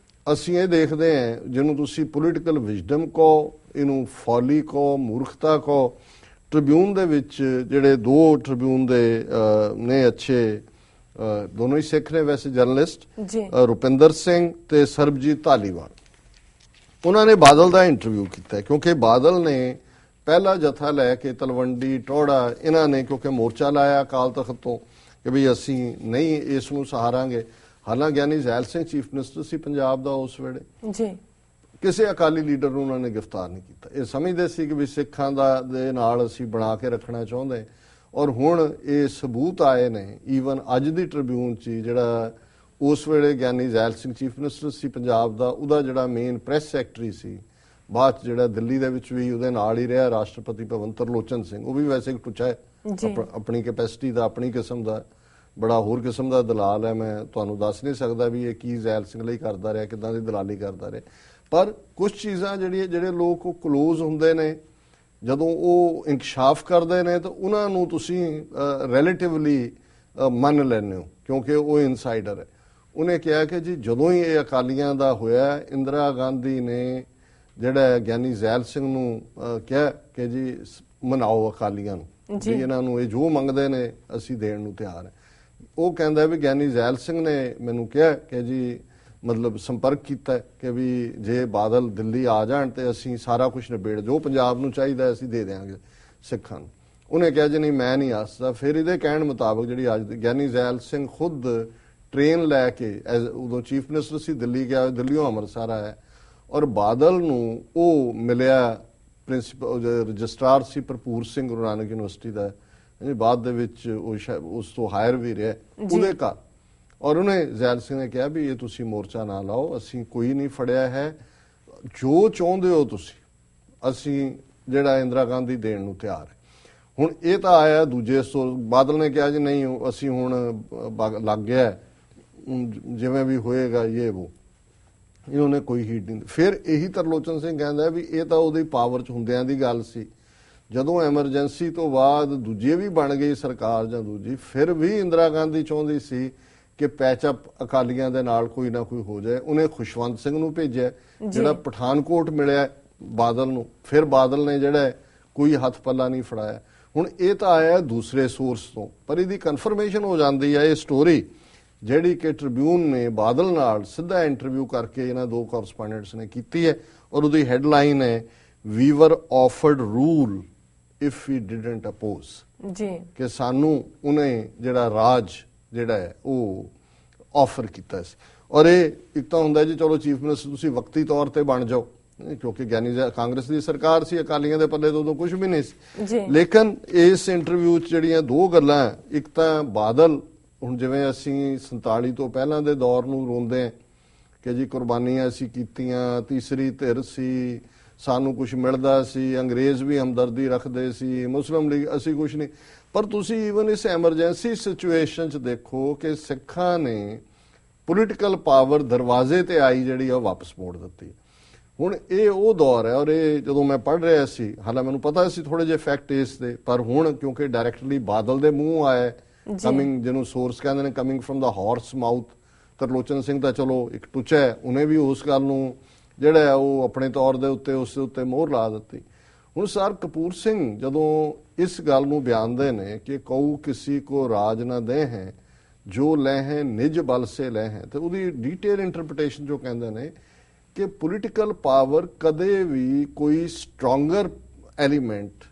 ਅਸੀਂ ਇਹ ਦੇਖਦੇ ਹਾਂ, ਜਿਹਨੂੰ ਤੁਸੀਂ ਪੋਲੀਟੀਕਲ ਵਿਜ਼ਡਮ ਕਹੋ, ਇਹਨੂੰ ਫੋਲੀ ਕਹੋ, ਮੂਰਖਤਾ ਕਹੋ। ਟ੍ਰਿਬਿਊਨ ਦੇ ਵਿੱਚ ਜਿਹੜੇ 2 ਟ੍ਰਿਬਿਊਨ ਦੇ ਨੇ ਅੱਛੇ, ਦੋਨੋਂ ਹੀ ਸਿੱਖ ਨੇ ਵੈਸੇ ਜਰਨਲਿਸਟ, ਰੁਪਿੰਦਰ ਸਿੰਘ ਤੇ ਸਰਬਜੀਤ ਧਾਲੀਵਾਲ, ਉਹਨਾਂ ਨੇ ਬਾਦਲ ਦਾ ਇੰਟਰਵਿਊ ਕੀਤਾ ਕਿਉਂਕਿ ਬਾਦਲ ਨੇ ਪਹਿਲਾ ਜਥਾ ਲੈ ਕੇ ਤਲਵੰਡੀ ਟੋੜਾ ਇਹਨਾਂ ਨੇ ਕਿਉਂਕਿ ਮੋਰਚਾ ਲਾਇਆ ਅਕਾਲ ਤਖਤ ਤੋਂ ਕਿ ਵੀ ਅਸੀਂ ਨਹੀਂ ਇਸ ਨੂੰ ਸਹਾਰਾਂਗੇ। ਹਾਲਾਂਕਿ ਗਿਆਨੀ ਜ਼ੈਲ ਸਿੰਘ ਚੀਫ ਮਿਨਿਸਟਰ ਸੀ ਪੰਜਾਬ ਦਾ ਉਸ ਵੇਲੇ ਜੀ, ਕਿਸੇ ਅਕਾਲੀ ਲੀਡਰ ਨੂੰ ਉਹਨਾਂ ਨੇ ਗ੍ਰਿਫਤਾਰ ਨਹੀਂ ਕੀਤਾ। ਇਹ ਸਮਝਦੇ ਸੀ ਕਿ ਵੀ ਸਿੱਖਾਂ ਦੇ ਨਾਲ ਅਸੀਂ ਬਣਾ ਕੇ ਰੱਖਣਾ ਚਾਹੁੰਦੇ। ਔਰ ਹੁਣ ਇਹ ਸਬੂਤ ਆਏ ਨੇ ਈਵਨ ਅੱਜ ਦੀ ਟ੍ਰਿਬਿਊਨ 'ਚ, ਜਿਹੜਾ ਉਸ ਵੇਲੇ ਗਿਆਨੀ ਜ਼ੈਲ ਸਿੰਘ ਚੀਫ ਮਿਨਿਸਟਰ ਸੀ ਪੰਜਾਬ ਦਾ, ਉਹਦਾ ਜਿਹੜਾ ਮੇਨ ਪ੍ਰੈਸ ਸੈਕਟਰੀ ਸੀ, ਬਾਅਦ 'ਚ ਜਿਹੜਾ ਦਿੱਲੀ ਦੇ ਵਿੱਚ ਵੀ ਉਹਦੇ ਨਾਲ ਹੀ ਰਿਹਾ ਰਾਸ਼ਟਰਪਤੀ ਭਵਨ, ਤਰਲੋਚਨ ਸਿੰਘ, ਉਹ ਵੀ ਵੈਸੇ ਇੱਕ ਟੁੱਚਾ ਹੈ ਆਪਣੀ ਕੈਪੈਸਿਟੀ ਦਾ, ਆਪਣੀ ਕਿਸਮ ਦਾ, ਬੜਾ ਹੋਰ ਕਿਸਮ ਦਾ ਦਲਾਲ ਹੈ। ਮੈਂ ਤੁਹਾਨੂੰ ਦੱਸ ਨਹੀਂ ਸਕਦਾ ਵੀ ਇਹ ਕੀ ਜ਼ੈਲ ਸਿੰਘ ਲਈ ਕਰਦਾ ਰਿਹਾ, ਕਿੱਦਾਂ ਦੀ ਦਲਾਲੀ ਕਰਦਾ ਰਿਹਾ। ਪਰ ਕੁਝ ਚੀਜ਼ਾਂ ਜਿਹੜੇ ਲੋਕ ਉਹ ਕਲੋਜ਼ ਹੁੰਦੇ ਨੇ, ਜਦੋਂ ਉਹ ਇੰਕਸ਼ਾਫ ਕਰਦੇ ਨੇ ਤਾਂ ਉਹਨਾਂ ਨੂੰ ਤੁਸੀਂ ਰਿਲੇਟਿਵਲੀ ਮੰਨ ਲੈਂਦੇ ਹੋ ਕਿਉਂਕਿ ਉਹ ਇਨਸਾਈਡਰ ਹੈ। ਉਹਨੇ ਕਿਹਾ ਕਿ ਜੀ ਜਦੋਂ ਹੀ ਇਹ ਅਕਾਲੀਆਂ ਦਾ ਹੋਇਆ, ਇੰਦਰਾ ਗਾਂਧੀ ਨੇ ਜਿਹੜਾ ਗਿਆਨੀ ਜ਼ੈਲ ਸਿੰਘ ਨੂੰ ਕਿਹਾ ਕਿ ਜੀ ਮਨਾਓ ਅਕਾਲੀਆਂ ਨੂੰ, ਵੀ ਇਹਨਾਂ ਨੂੰ ਇਹ ਜੋ ਮੰਗਦੇ ਨੇ ਅਸੀਂ ਦੇਣ ਨੂੰ ਤਿਆਰ ਹੈ। ਉਹ ਕਹਿੰਦਾ ਵੀ ਗਿਆਨੀ ਜ਼ੈਲ ਸਿੰਘ ਨੇ ਮੈਨੂੰ ਕਿਹਾ ਕਿ ਜੀ ਮਤਲਬ ਸੰਪਰਕ ਕੀਤਾ ਕਿ ਵੀ ਜੇ ਬਾਦਲ ਦਿੱਲੀ ਆ ਜਾਣ ਤੇ ਅਸੀਂ ਸਾਰਾ ਕੁਝ ਨਿਬੇੜ, ਜੋ ਪੰਜਾਬ ਨੂੰ ਚਾਹੀਦਾ ਅਸੀਂ ਦੇ ਦੇਵਾਂਗੇ ਸਿੱਖਾਂ ਨੂੰ। ਉਹਨੇ ਕਿਹਾ ਜੀ ਨਹੀਂ ਮੈਂ ਨਹੀਂ ਆ ਸਕਦਾ। ਫਿਰ ਇਹਦੇ ਕਹਿਣ ਮੁਤਾਬਕ ਜਿਹੜੀ ਅੱਜ ਗਿਆਨੀ ਜ਼ੈਲ ਸਿੰਘ ਖੁਦ ਟ੍ਰੇਨ ਲੈ ਕੇ, ਉਦੋਂ ਚੀਫ ਮਿਨਿਸਟਰ ਸੀ, ਦਿੱਲੀ ਗਿਆ, ਦਿੱਲੀੋਂ ਅੰਮ੍ਰਿਤਸਰ ਆਇਆ ਔਰ ਬਾਦਲ ਨੂੰ ਉਹ ਮਿਲਿਆ। ਪ੍ਰਿੰਸੀਪਲ ਰਜਿਸਟਰਾਰ ਸੀ ਭਰਪੂਰ ਸਿੰਘ ਗੁਰੂ ਨਾਨਕ ਯੂਨੀਵਰਸਿਟੀ ਦਾ, ਬਾਅਦ ਦੇ ਵਿੱਚ ਉਸ ਤੋਂ ਹਾਇਰ ਵੀ ਰਿਹਾ, ਉਹਦੇ ਘਰ। ਔਰ ਉਹਨੇ ਜ਼ੈਲ ਸਿੰਘ ਨੇ ਕਿਹਾ ਵੀ ਇਹ ਤੁਸੀਂ ਮੋਰਚਾ ਨਾ ਲਾਓ, ਅਸੀਂ ਕੋਈ ਨਹੀਂ ਫੜਿਆ ਹੈ, ਜੋ ਚਾਹੁੰਦੇ ਹੋ ਤੁਸੀਂ ਅਸੀਂ ਜਿਹੜਾ ਇੰਦਰਾ ਗਾਂਧੀ ਦੇਣ ਨੂੰ ਤਿਆਰ ਹੈ। ਹੁਣ ਇਹ ਤਾਂ ਆਇਆ ਦੂਜੇ ਬਾਦਲ ਨੇ ਕਿਹਾ ਜੀ ਨਹੀਂ ਅਸੀਂ ਹੁਣ ਲੱਗ ਗਿਆ, ਜਿਵੇਂ ਵੀ ਹੋਏਗਾ ਇਹ ਉਹ, ਇਹਨਾਂ ਨੇ ਕੋਈ ਹੀਟ ਨਹੀਂ। ਫਿਰ ਇਹੀ ਤਰਲੋਚਨ ਸਿੰਘ ਕਹਿੰਦਾ ਵੀ ਇਹ ਤਾਂ ਉਹਦੀ ਪਾਵਰ 'ਚ ਹੁੰਦਿਆਂ ਦੀ ਗੱਲ ਸੀ, ਜਦੋਂ ਐਮਰਜੈਂਸੀ ਤੋਂ ਬਾਅਦ ਦੂਜੇ ਵੀ ਬਣ ਗਈ ਸਰਕਾਰ ਜਾਂ ਦੂਜੀ, ਫਿਰ ਵੀ ਇੰਦਰਾ ਗਾਂਧੀ ਚਾਹੁੰਦੀ ਸੀ ਕਿ ਪੈਚਅਪ ਅਕਾਲੀਆਂ ਦੇ ਨਾਲ ਕੋਈ ਨਾ ਕੋਈ ਹੋ ਜਾਏ। ਉਹਨੇ ਖੁਸ਼ਵੰਤ ਸਿੰਘ ਨੂੰ ਭੇਜਿਆ ਜਿਹੜਾ ਪਠਾਨਕੋਟ ਮਿਲਿਆ ਬਾਦਲ ਨੂੰ, ਫਿਰ ਬਾਦਲ ਨੇ ਜਿਹੜਾ ਕੋਈ ਹੱਥ ਪੱਲਾ ਨਹੀਂ ਫੜਾਇਆ। ਹੁਣ ਇਹ ਤਾਂ ਆਇਆ ਦੂਸਰੇ ਸੋਰਸ ਤੋਂ, ਪਰ ਇਹਦੀ ਕਨਫਰਮੇਸ਼ਨ ਹੋ ਜਾਂਦੀ ਹੈ ਇਹ ਸਟੋਰੀ ਜਿਹੜੀ ਕਿ ਟ੍ਰਿਬਿਊਨ ਨੇ ਬਾਦਲ ਨਾਲ ਸਿੱਧਾ ਇੰਟਰਵਿਊ ਕਰਕੇ ਇਹਨਾਂ 2 ਕੋਰਸਪੋਂਡੈਂਟਸ ਨੇ ਕੀਤੀ ਹੈ ਔਰ ਉਹਦੀ ਹੈਡਲਾਈਨ ਹੈ we were offered rule if we didn't oppose ji, ਕਿ ਸਾਨੂੰ ਉਹਨੇ ਜਿਹੜਾ ਰਾਜ ਜਿਹੜਾ ਹੈ ਉਹ ਆਫਰ ਕੀਤਾ ਸੀ। ਔਰ ਇਹ ਇੱਕ ਤਾਂ ਹੁੰਦਾ ਜੀ ਚਲੋ ਚੀਫ ਮਿਨਿਸਟਰ ਤੁਸੀਂ ਵਕਤੀ ਤੌਰ ਤੇ ਬਣ ਜਾਓ, ਕਿਉਂਕਿ ਗਿਆਨੀ ਕਾਂਗਰਸ ਦੀ ਸਰਕਾਰ ਸੀ, ਅਕਾਲੀਆਂ ਦੇ ਪੱਲੇ ਤੋਂ ਉਦੋਂ ਕੁਝ ਵੀ ਨਹੀਂ ਸੀ। ਲੇਕਿਨ ਇਸ ਇੰਟਰਵਿਊ 'ਚ ਜਿਹੜੀਆਂ 2 ਗੱਲਾਂ, ਇੱਕ ਤਾਂ ਬਾਦਲ, ਹੁਣ ਜਿਵੇਂ ਅਸੀਂ 47 ਤੋਂ ਪਹਿਲਾਂ ਦੇ ਦੌਰ ਨੂੰ ਰੋਂਦੇ ਹਾਂ ਕਿ ਜੀ ਕੁਰਬਾਨੀਆਂ ਅਸੀਂ ਕੀਤੀਆਂ, ਤੀਸਰੀ ਧਿਰ ਸੀ, ਸਾਨੂੰ ਕੁਝ ਮਿਲਦਾ ਸੀ, ਅੰਗਰੇਜ਼ ਵੀ ਹਮਦਰਦੀ ਰੱਖਦੇ ਸੀ, ਮੁਸਲਿਮ ਲੀਗ ਅਸੀਂ ਕੁਝ ਨਹੀਂ। ਪਰ ਤੁਸੀਂ ਈਵਨ ਇਸ ਐਮਰਜੈਂਸੀ ਸਿਚੁਏਸ਼ਨ 'ਚ ਦੇਖੋ ਕਿ ਸਿੱਖਾਂ ਨੇ ਪੋਲੀਟੀਕਲ ਪਾਵਰ ਦਰਵਾਜ਼ੇ ਤੇ ਆਈ ਜਿਹੜੀ ਉਹ ਵਾਪਸ ਮੋੜ ਦਿੱਤੀ। ਹੁਣ ਇਹ ਉਹ ਦੌਰ ਹੈ ਔਰ ਇਹ ਜਦੋਂ ਮੈਂ ਪੜ੍ਹ ਰਿਹਾ ਸੀ, ਹਾਲਾਂਕਿ ਮੈਨੂੰ ਪਤਾ ਸੀ ਥੋੜੇ ਜਿਹੇ ਫੈਕਟ ਇਸ ਦੇ, ਪਰ ਹੁਣ ਕਿਉਂਕਿ ਡਾਇਰੈਕਟਲੀ ਬਾਦਲ ਦੇ ਮੂੰਹ ਆਇਆ, ਕਮਿੰਗ ਜਿਹਨੂੰ ਸੋਰਸ ਕਹਿੰਦੇ ਨੇ ਕਮਿੰਗ ਫਰਮ ਦਾ ਹਾਰਸ ਮਾਊਥ। ਤਰਲੋਚਨ ਸਿੰਘ ਤਾਂ ਚਲੋ ਇੱਕ ਟੁੱਚਾ ਹੈ, ਉਹਨੇ ਵੀ ਉਸ ਗੱਲ ਨੂੰ ਜਿਹੜਾ ਉਹ ਆਪਣੇ ਤੌਰ ਦੇ ਉੱਤੇ ਉਸ ਦੇ ਉੱਤੇ ਮੋਹਰ ਲਾ ਦਿੱਤੀ। ਹੁਣ ਸਰ ਕਪੂਰ ਸਿੰਘ ਜਦੋਂ ਇਸ ਗੱਲ ਨੂੰ ਬਿਆਨਦੇ ਨੇ ਕਿ ਕਉ ਕਿਸੇ ਕੋ ਰਾਜ ਨਾ ਦੇ ਹੈ ਜੋ ਲੈ ਹੈ ਨਿਜ ਬਲ ਸੇ ਲੈ ਹੈ, ਤੇ ਉਹਦੀ ਡੀਟੇਲ ਇੰਟਰਪ੍ਰੀਟੇਸ਼ਨ ਜੋ ਕਹਿੰਦੇ ਨੇ ਕਿ ਪੋਲੀਟੀਕਲ ਪਾਵਰ ਕਦੇ ਵੀ ਕੋਈ ਸਟਰੋਂਗਰ ਐਲੀਮੈਂਟ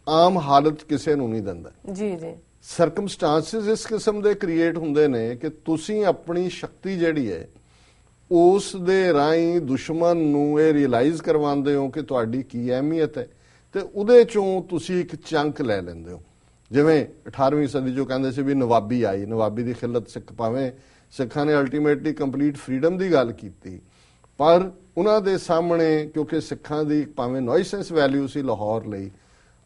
ਆਮ ਹਾਲਤ ਕਿਸੇ ਨੂੰ ਨਹੀਂ ਦਿੰਦਾ ਜੀ ਜੀ। ਸਰਕਮਸਟੈਂਸਸ ਇਸ ਕਿਸਮ ਦੇ ਕ੍ਰੀਏਟ ਹੁੰਦੇ ਨੇ ਕਿ ਤੁਸੀਂ ਆਪਣੀ ਸ਼ਕਤੀ ਜਿਹੜੀ ਹੈ ਉਸ ਦੇ ਰਾਹੀਂ ਦੁਸ਼ਮਣ ਨੂੰ ਇਹ ਰਿਅਲਾਈਜ਼ ਕਰਵਾਉਂਦੇ ਹੋ ਕਿ ਤੁਹਾਡੀ ਕੀ ਅਹਿਮੀਅਤ ਹੈ, ਤੇ ਉਹਦੇ ਚੋਂ ਤੁਸੀਂ ਇੱਕ ਚੰਕ ਲੈ ਲੈਂਦੇ ਹੋ। ਜਿਵੇਂ 18ਵੀਂ ਸਦੀ ਜੋ ਕਹਿੰਦੇ ਸੀ ਵੀ ਨਵਾਬੀ ਆਈ, ਨਵਾਬੀ ਦੀ ਖਿਲਤ ਸਿੱਖ, ਭਾਵੇਂ ਸਿੱਖਾਂ ਨੇ ਅਲਟੀਮੇਟਲੀ ਕੰਪਲੀਟ ਫਰੀडम ਦੀ ਗੱਲ ਕੀਤੀ, ਪਰ ਉਹਨਾਂ ਦੇ ਸਾਹਮਣੇ ਕਿਉਂਕਿ ਸਿੱਖਾਂ ਦੀ ਭਾਵੇਂ ਨੋਇਸੈਂਸ ਵੈਲਿਊ ਸੀ ਲਾਹੌਰ ਲਈ,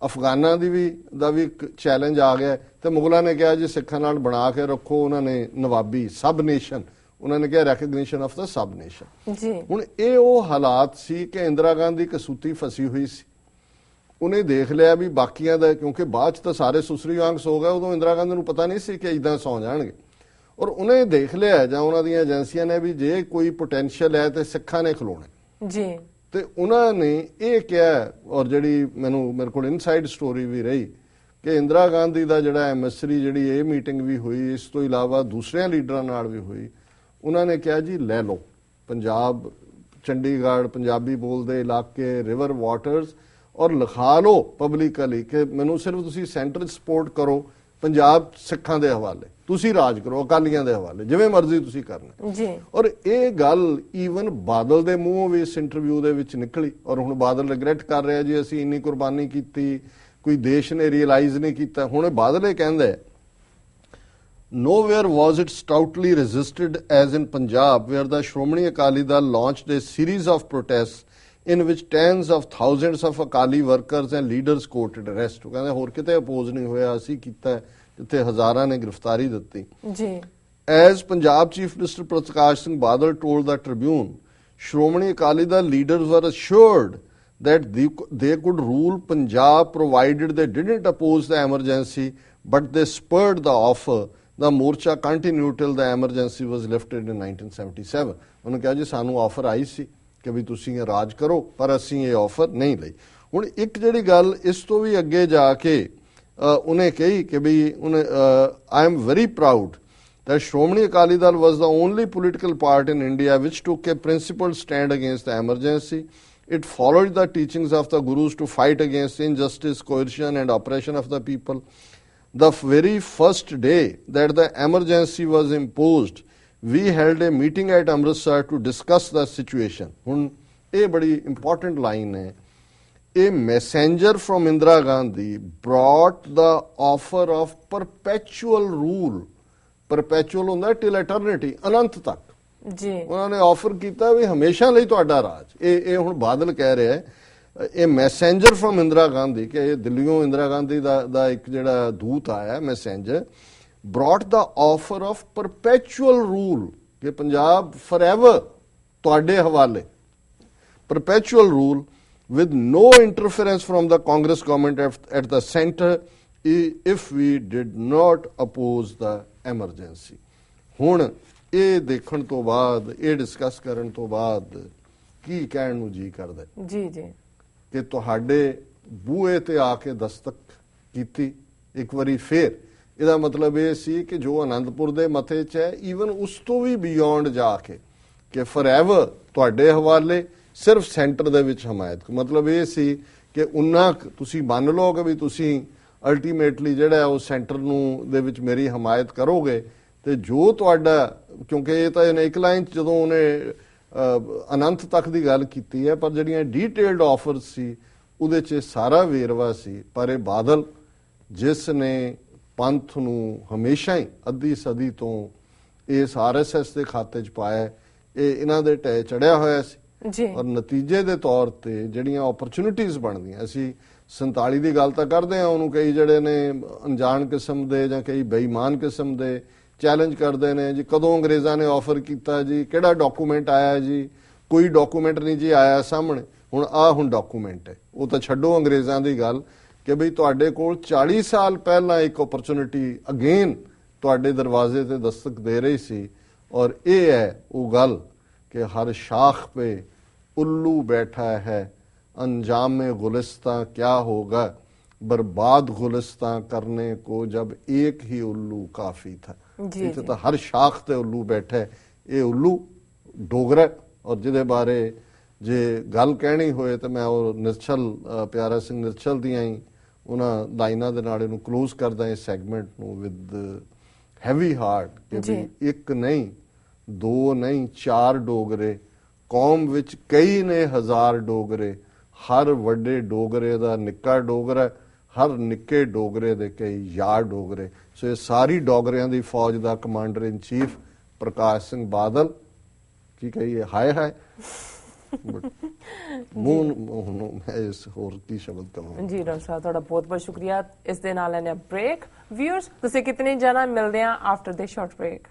ਅਫਗਾਨਾਂ ਦਾ ਵੀ ਇੱਕ ਚੈਲੰਜ ਆ ਗਿਆ, ਤੇ ਮੁਗਲਾਂ ਨੇ ਕਿਹਾ ਜੀ ਸਿੱਖਾਂ ਨਾਲ ਬਣਾ ਕੇ ਰੱਖੋ, ਉਹਨਾਂ ਨੇ ਨਵਾਬੀ ਸਬ ਨੇਸ਼ਨ, ਉਹਨਾਂ ਨੇ ਕਿਹਾ recognition of the sub nation ਜੀ। ਹੁਣ ਇਹ ਉਹ ਹਾਲਾਤ ਸੀ ਕਿ ਇੰਦਰਾ ਗਾਂਧੀ ਕਸੂਤੀ ਫਸੀ ਹੋਈ ਸੀ, ਉਹਨੇ ਦੇਖ ਲਿਆ ਵੀ ਬਾਕੀਆਂ ਦਾ, ਕਿਉਂਕਿ ਬਾਅਦ ਚ ਤਾਂ ਸਾਰੇ ਸੁਸਰੀ ਵਾਂਗ ਸੋ ਗਏ, ਉਦੋਂ ਇੰਦਰਾ ਗਾਂਧੀ ਨੂੰ ਪਤਾ ਨਹੀਂ ਸੀ ਕਿ ਇਦਾਂ ਸੌ ਜਾਣਗੇ, ਔਰ ਉਹਨੇ ਦੇਖ ਲਿਆ ਜਾਂ ਉਹਨਾਂ ਦੀਆਂ ਏਜੰਸੀਆਂ ਨੇ ਵੀ ਜੇ ਕੋਈ ਪੋਟੈਂਸ਼ੀਅਲ ਹੈ ਤੇ ਸਿੱਖਾਂ ਨੇ ਖਲੋਣਾ ਜੀ, ਤੇ ਉਹਨਾਂ ਨੇ ਇਹ ਕਿਹਾ, ਔਰ ਜਿਹੜੀ ਮੇਰੇ ਕੋਲ ਇਨਸਾਈਡ ਸਟੋਰੀ ਵੀ ਰਹੀ ਕਿ ਇੰਦਰਾ ਗਾਂਧੀ ਦਾ ਜਿਹੜਾ ਐਮਐਸਰੀ ਜਿਹੜੀ ਇਹ ਮੀਟਿੰਗ ਵੀ ਹੋਈ, ਇਸ ਤੋਂ ਇਲਾਵਾ ਦੂਸਰਿਆਂ ਲੀਡਰਾਂ ਨਾਲ ਵੀ ਹੋਈ, ਉਹਨਾਂ ਨੇ ਕਿਹਾ ਜੀ ਲੈ ਲਓ ਪੰਜਾਬ, ਚੰਡੀਗੜ੍ਹ, ਪੰਜਾਬੀ ਬੋਲਦੇ ਇਲਾਕੇ, ਰਿਵਰ ਵਾਟਰਸ, ਔਰ ਲਿਖਾ ਲਓ ਪਬਲਿਕਲੀ ਕਿ ਮੈਨੂੰ ਸਿਰਫ ਤੁਸੀਂ ਸੈਂਟਰ ਸਪੋਰਟ ਕਰੋ, ਪੰਜਾਬ ਸਿੱਖਾਂ ਦੇ ਹਵਾਲੇ, ਤੁਸੀਂ ਰਾਜ ਕਰੋ ਅਕਾਲੀਆਂ ਦੇ ਹਵਾਲੇ, ਜਿਵੇਂ ਮਰਜ਼ੀ ਤੁਸੀਂ ਕਰਨਾ ਜੀ। ਔਰ ਇਹ ਗੱਲ ਈਵਨ ਬਾਦਲ ਦੇ ਮੂੰਹੋਂ ਵੀ ਇਸ ਇੰਟਰਵਿਊ ਦੇ ਵਿੱਚ ਨਿਕਲੀ, ਔਰ ਹੁਣ ਬਾਦਲ ਰਿਗਰੈਟ ਕਰ ਰਿਹਾ ਜੀ ਅਸੀਂ ਇੰਨੀ ਕੁਰਬਾਨੀ ਕੀਤੀ, ਕੋਈ ਦੇਸ਼ ਨੇ ਰਿਅਲਾਈਜ਼ ਨਹੀਂ ਕੀਤਾ। ਹੁਣ ਬਾਦਲ ਇਹ ਕਹਿੰਦਾ nowhere was it stoutly resisted as in Punjab, where the Shromani Akali Dal launched a series of protests in which tens of thousands of Akali workers and leaders courted arrest. ਕਹਿੰਦੇ ਹੋਰ ਕਿਤੇ oppose ਨਹੀਂ ਹੋਇਆ, ਅਸੀਂ ਕੀਤਾ ਜਿੱਥੇ ਹਜ਼ਾਰਾਂ ਨੇ ਗ੍ਰਿਫਤਾਰੀ ਦਿੱਤੀ ਜੀ। As Punjab Chief Minister Prakash Singh Badal told the Tribune, Shromani Akali Dal leaders were assured that they could rule Punjab provided they didn't oppose the emergency, but they spurred the offer. The Morcha continued till the emergency was lifted in 1977. ਉਹਨੇ ਕਿਹਾ ਜੀ ਸਾਨੂੰ offer ਆਈ ਸੀ ਕਿ ਵੀ ਤੁਸੀਂ ਇਹ ਰਾਜ ਕਰੋ, ਪਰ ਅਸੀਂ ਇਹ ਆਫਰ ਨਹੀਂ ਲਈ। ਹੁਣ ਇੱਕ ਜਿਹੜੀ ਗੱਲ ਇਸ ਤੋਂ ਵੀ ਅੱਗੇ ਜਾ ਕੇ ਉਹਨੇ ਕਹੀ ਕਿ ਵੀ I am very proud that Shromani Akali Dal was the only political party in India which took a principled stand against the emergency. It followed the teachings of the Gurus to fight against injustice, coercion and oppression of the people. The very first day that the emergency was imposed, we held a meeting at Amritsar to discuss the situation. ਹੁਣ ਇਹ ਬੜੀ important line ਹੈ। A messenger from Indira Gandhi brought the offer of perpetual rule. Perpetual ਹੁੰਦਾ till eternity, ਅਨੰਤ ਤੱਕ ਜੀ। ਉਹਨਾਂ ਨੇ offer ਕੀਤਾ ਵੀ ਹਮੇਸ਼ਾ ਲਈ ਤੁਹਾਡਾ ਰਾਜ। ਇਹ ਹੁਣ ਬਾਦਲ ਕਹਿ ਰਿਹਾ ਹੈ ਇਹ ਮੈਸੇਂਜਰ ਫਰਮ ਇੰਦਰਾ ਗਾਂਧੀ, ਕਿ ਇਹ ਦਿੱਲੀੋਂ ਇੰਦਰਾ ਗਾਂਧੀ ਦਾ ਇੱਕ ਜਿਹੜਾ ਦੂਤ ਆਇਆ Messenger, brought the offer of perpetual rule, ਕਿ ਪੰਜਾਬ forever ਤੁਹਾਡੇ ਹਵਾਲੇ, perpetual rule with no interference from the Congress government at the center if we did not oppose the emergency. ਹੁਣ ਇਹ ਦੇਖਣ ਤੋਂ ਬਾਅਦ, ਇਹ ਡਿਸਕਸ ਕਰਨ ਤੋਂ ਬਾਅਦ ਕੀ ਕਹਿਣ ਨੂੰ ਜੀ ਕਰਦਾ ਜੀ ਜੀ ਕਿ ਤੁਹਾਡੇ ਬੂਹੇ ਤੇ ਆ ਕੇ ਦਸਤਕ ਕੀਤੀ ਇੱਕ ਵਾਰੀ ਫੇਰ। ਇਹਦਾ ਮਤਲਬ ਇਹ ਸੀ ਕਿ ਜੋ ਆਨੰਦਪੁਰ ਦੇ ਮਥੇ 'ਚ ਹੈ, ਈਵਨ ਉਸ ਤੋਂ ਵੀ ਬਿਯੋਂਡ ਜਾ ਕੇ ਕਿ ਫੋਰਐਵਰ ਤੁਹਾਡੇ ਹਵਾਲੇ, ਸਿਰਫ ਸੈਂਟਰ ਦੇ ਵਿੱਚ ਹਮਾਇਤ। ਮਤਲਬ ਇਹ ਸੀ ਕਿ ਉਨਾ ਤੁਸੀਂ ਮੰਨ ਲਓ ਕਿ ਵੀ ਤੁਸੀਂ ਅਲਟੀਮੇਟਲੀ ਜਿਹੜਾ ਉਹ ਸੈਂਟਰ ਨੂੰ ਦੇ ਵਿੱਚ ਮੇਰੀ ਹਮਾਇਤ ਕਰੋਗੇ, ਤੇ ਜੋ ਤੁਹਾਡਾ, ਕਿਉਂਕਿ ਇਹ ਤਾਂ ਇੱਕ ਲਾਈਨ ਜਦੋਂ ਉਹਨੇ ਅਨੰਤ ਤੱਕ ਦੀ ਗੱਲ ਕੀਤੀ ਹੈ, ਪਰ ਜਿਹੜੀਆਂ ਡੀਟੇਲਡ ਆਫਰਸ ਸੀ ਉਹਦੇ 'ਚ ਸਾਰਾ ਵੇਰਵਾ ਸੀ। ਪਰ ਇਹ ਬਾਦਲ ਜਿਸ ਨੇ ਪੰਥ ਨੂੰ ਹਮੇਸ਼ਾ ਹੀ ਅੱਧੀ ਸਦੀ ਤੋਂ ਇਸ RSS ਦੇ ਖਾਤੇ 'ਚ ਪਾਇਆ, ਇਹ ਇਹਨਾਂ ਦੇ ਢਹਿ ਚੜਿਆ ਹੋਇਆ ਸੀ। ਔਰ ਨਤੀਜੇ ਦੇ ਤੌਰ ਤੇ ਜਿਹੜੀਆਂ ਓਪਰਚੁਨਿਟੀਜ਼ ਬਣਦੀਆਂ, ਅਸੀਂ 47 ਦੀ ਗੱਲ ਤਾਂ ਕਰਦੇ ਹਾਂ, ਉਹਨੂੰ ਕਈ ਜਿਹੜੇ ਨੇ ਅਣਜਾਣ ਕਿਸਮ ਦੇ ਜਾਂ ਕਈ ਬੇਈਮਾਨ ਕਿਸਮ ਦੇ ਚੈਲੰਜ ਕਰਦੇ ਨੇ ਜੀ, ਕਦੋਂ ਅੰਗਰੇਜ਼ਾਂ ਨੇ ਆਫਰ ਕੀਤਾ ਜੀ, ਕਿਹੜਾ ਡਾਕੂਮੈਂਟ ਆਇਆ ਜੀ, ਕੋਈ ਡਾਕੂਮੈਂਟ ਨਹੀਂ ਜੀ ਆਇਆ ਸਾਹਮਣੇ। ਹੁਣ ਡਾਕੂਮੈਂਟ ਹੈ, ਉਹ ਤਾਂ ਛੱਡੋ ਅੰਗਰੇਜ਼ਾਂ ਦੀ ਗੱਲ, ਕਿ ਬਈ ਤੁਹਾਡੇ ਕੋਲ 40 ਸਾਲ ਪਹਿਲਾਂ ਇੱਕ ਓਪਰਚੁਨਿਟੀ ਅਗੇਨ ਤੁਹਾਡੇ ਦਰਵਾਜ਼ੇ ਤੇ ਦਸਤਕ ਦੇ ਰਹੀ ਸੀ। ਔਰ ਇਹ ਹੈ ਉਹ ਗੱਲ ਕਿ ਹਰ ਸ਼ਾਖ पे उल्लू बैठा है, अंजाम में गुलिस्तां क्या होगा, बर्बाद गुलिस्तां करने को जब एक ही उल्लू काफी था। जी, इत्थे जी। तो हर शाख ते उल्लू बैठा है। ये उल्लू डोगरा और जिहदे बारे जे गल कहनी होए तो मैं वो निरछल प्यारा सिंह निरछल दियां ही उन्हां लाइनां दे नाल इहनूं क्लोज करदा इस सैगमेंट नूं विद हैवी हार्ट कि जी। भी एक नहीं, दो नहीं, चार डोगरे, कौम विच कई ने हज़ार डोगरे, हर वड्डे डोगरे दा निक्का डोगरा, हर निक्के डोगरे दे कई यार डोगरे। सो ये सारी डोगरियां दी फौज दा commander in chief Prakash Singh Badal की कहिए हाय हाय ਮੂੰਹ ਨੂੰ ਮੈਂ ਇਸ ਹੋਰ ਕੀ ਸ਼ਬਦ ਕਹਾਂ। ਜੀ ਡਾਕਟਰ ਸਾਹਿਬ ਤੁਹਾਡਾ ਬਹੁਤ ਬਹੁਤ ਸ਼ੁਕਰੀਆ। ਇਸ ਦੇ ਨਾਲ ਲੈਣੇ ਬ੍ਰੇਕ। ਵਿਊਅਰਸ ਤੁਸੀਂ ਕਿਤਨੇ ਜਾਣਾ, ਮਿਲਦੇ ਆ ਆਫਟਰ ਦੇ ਸ਼ਾਰਟ ਬ੍ਰੇਕ।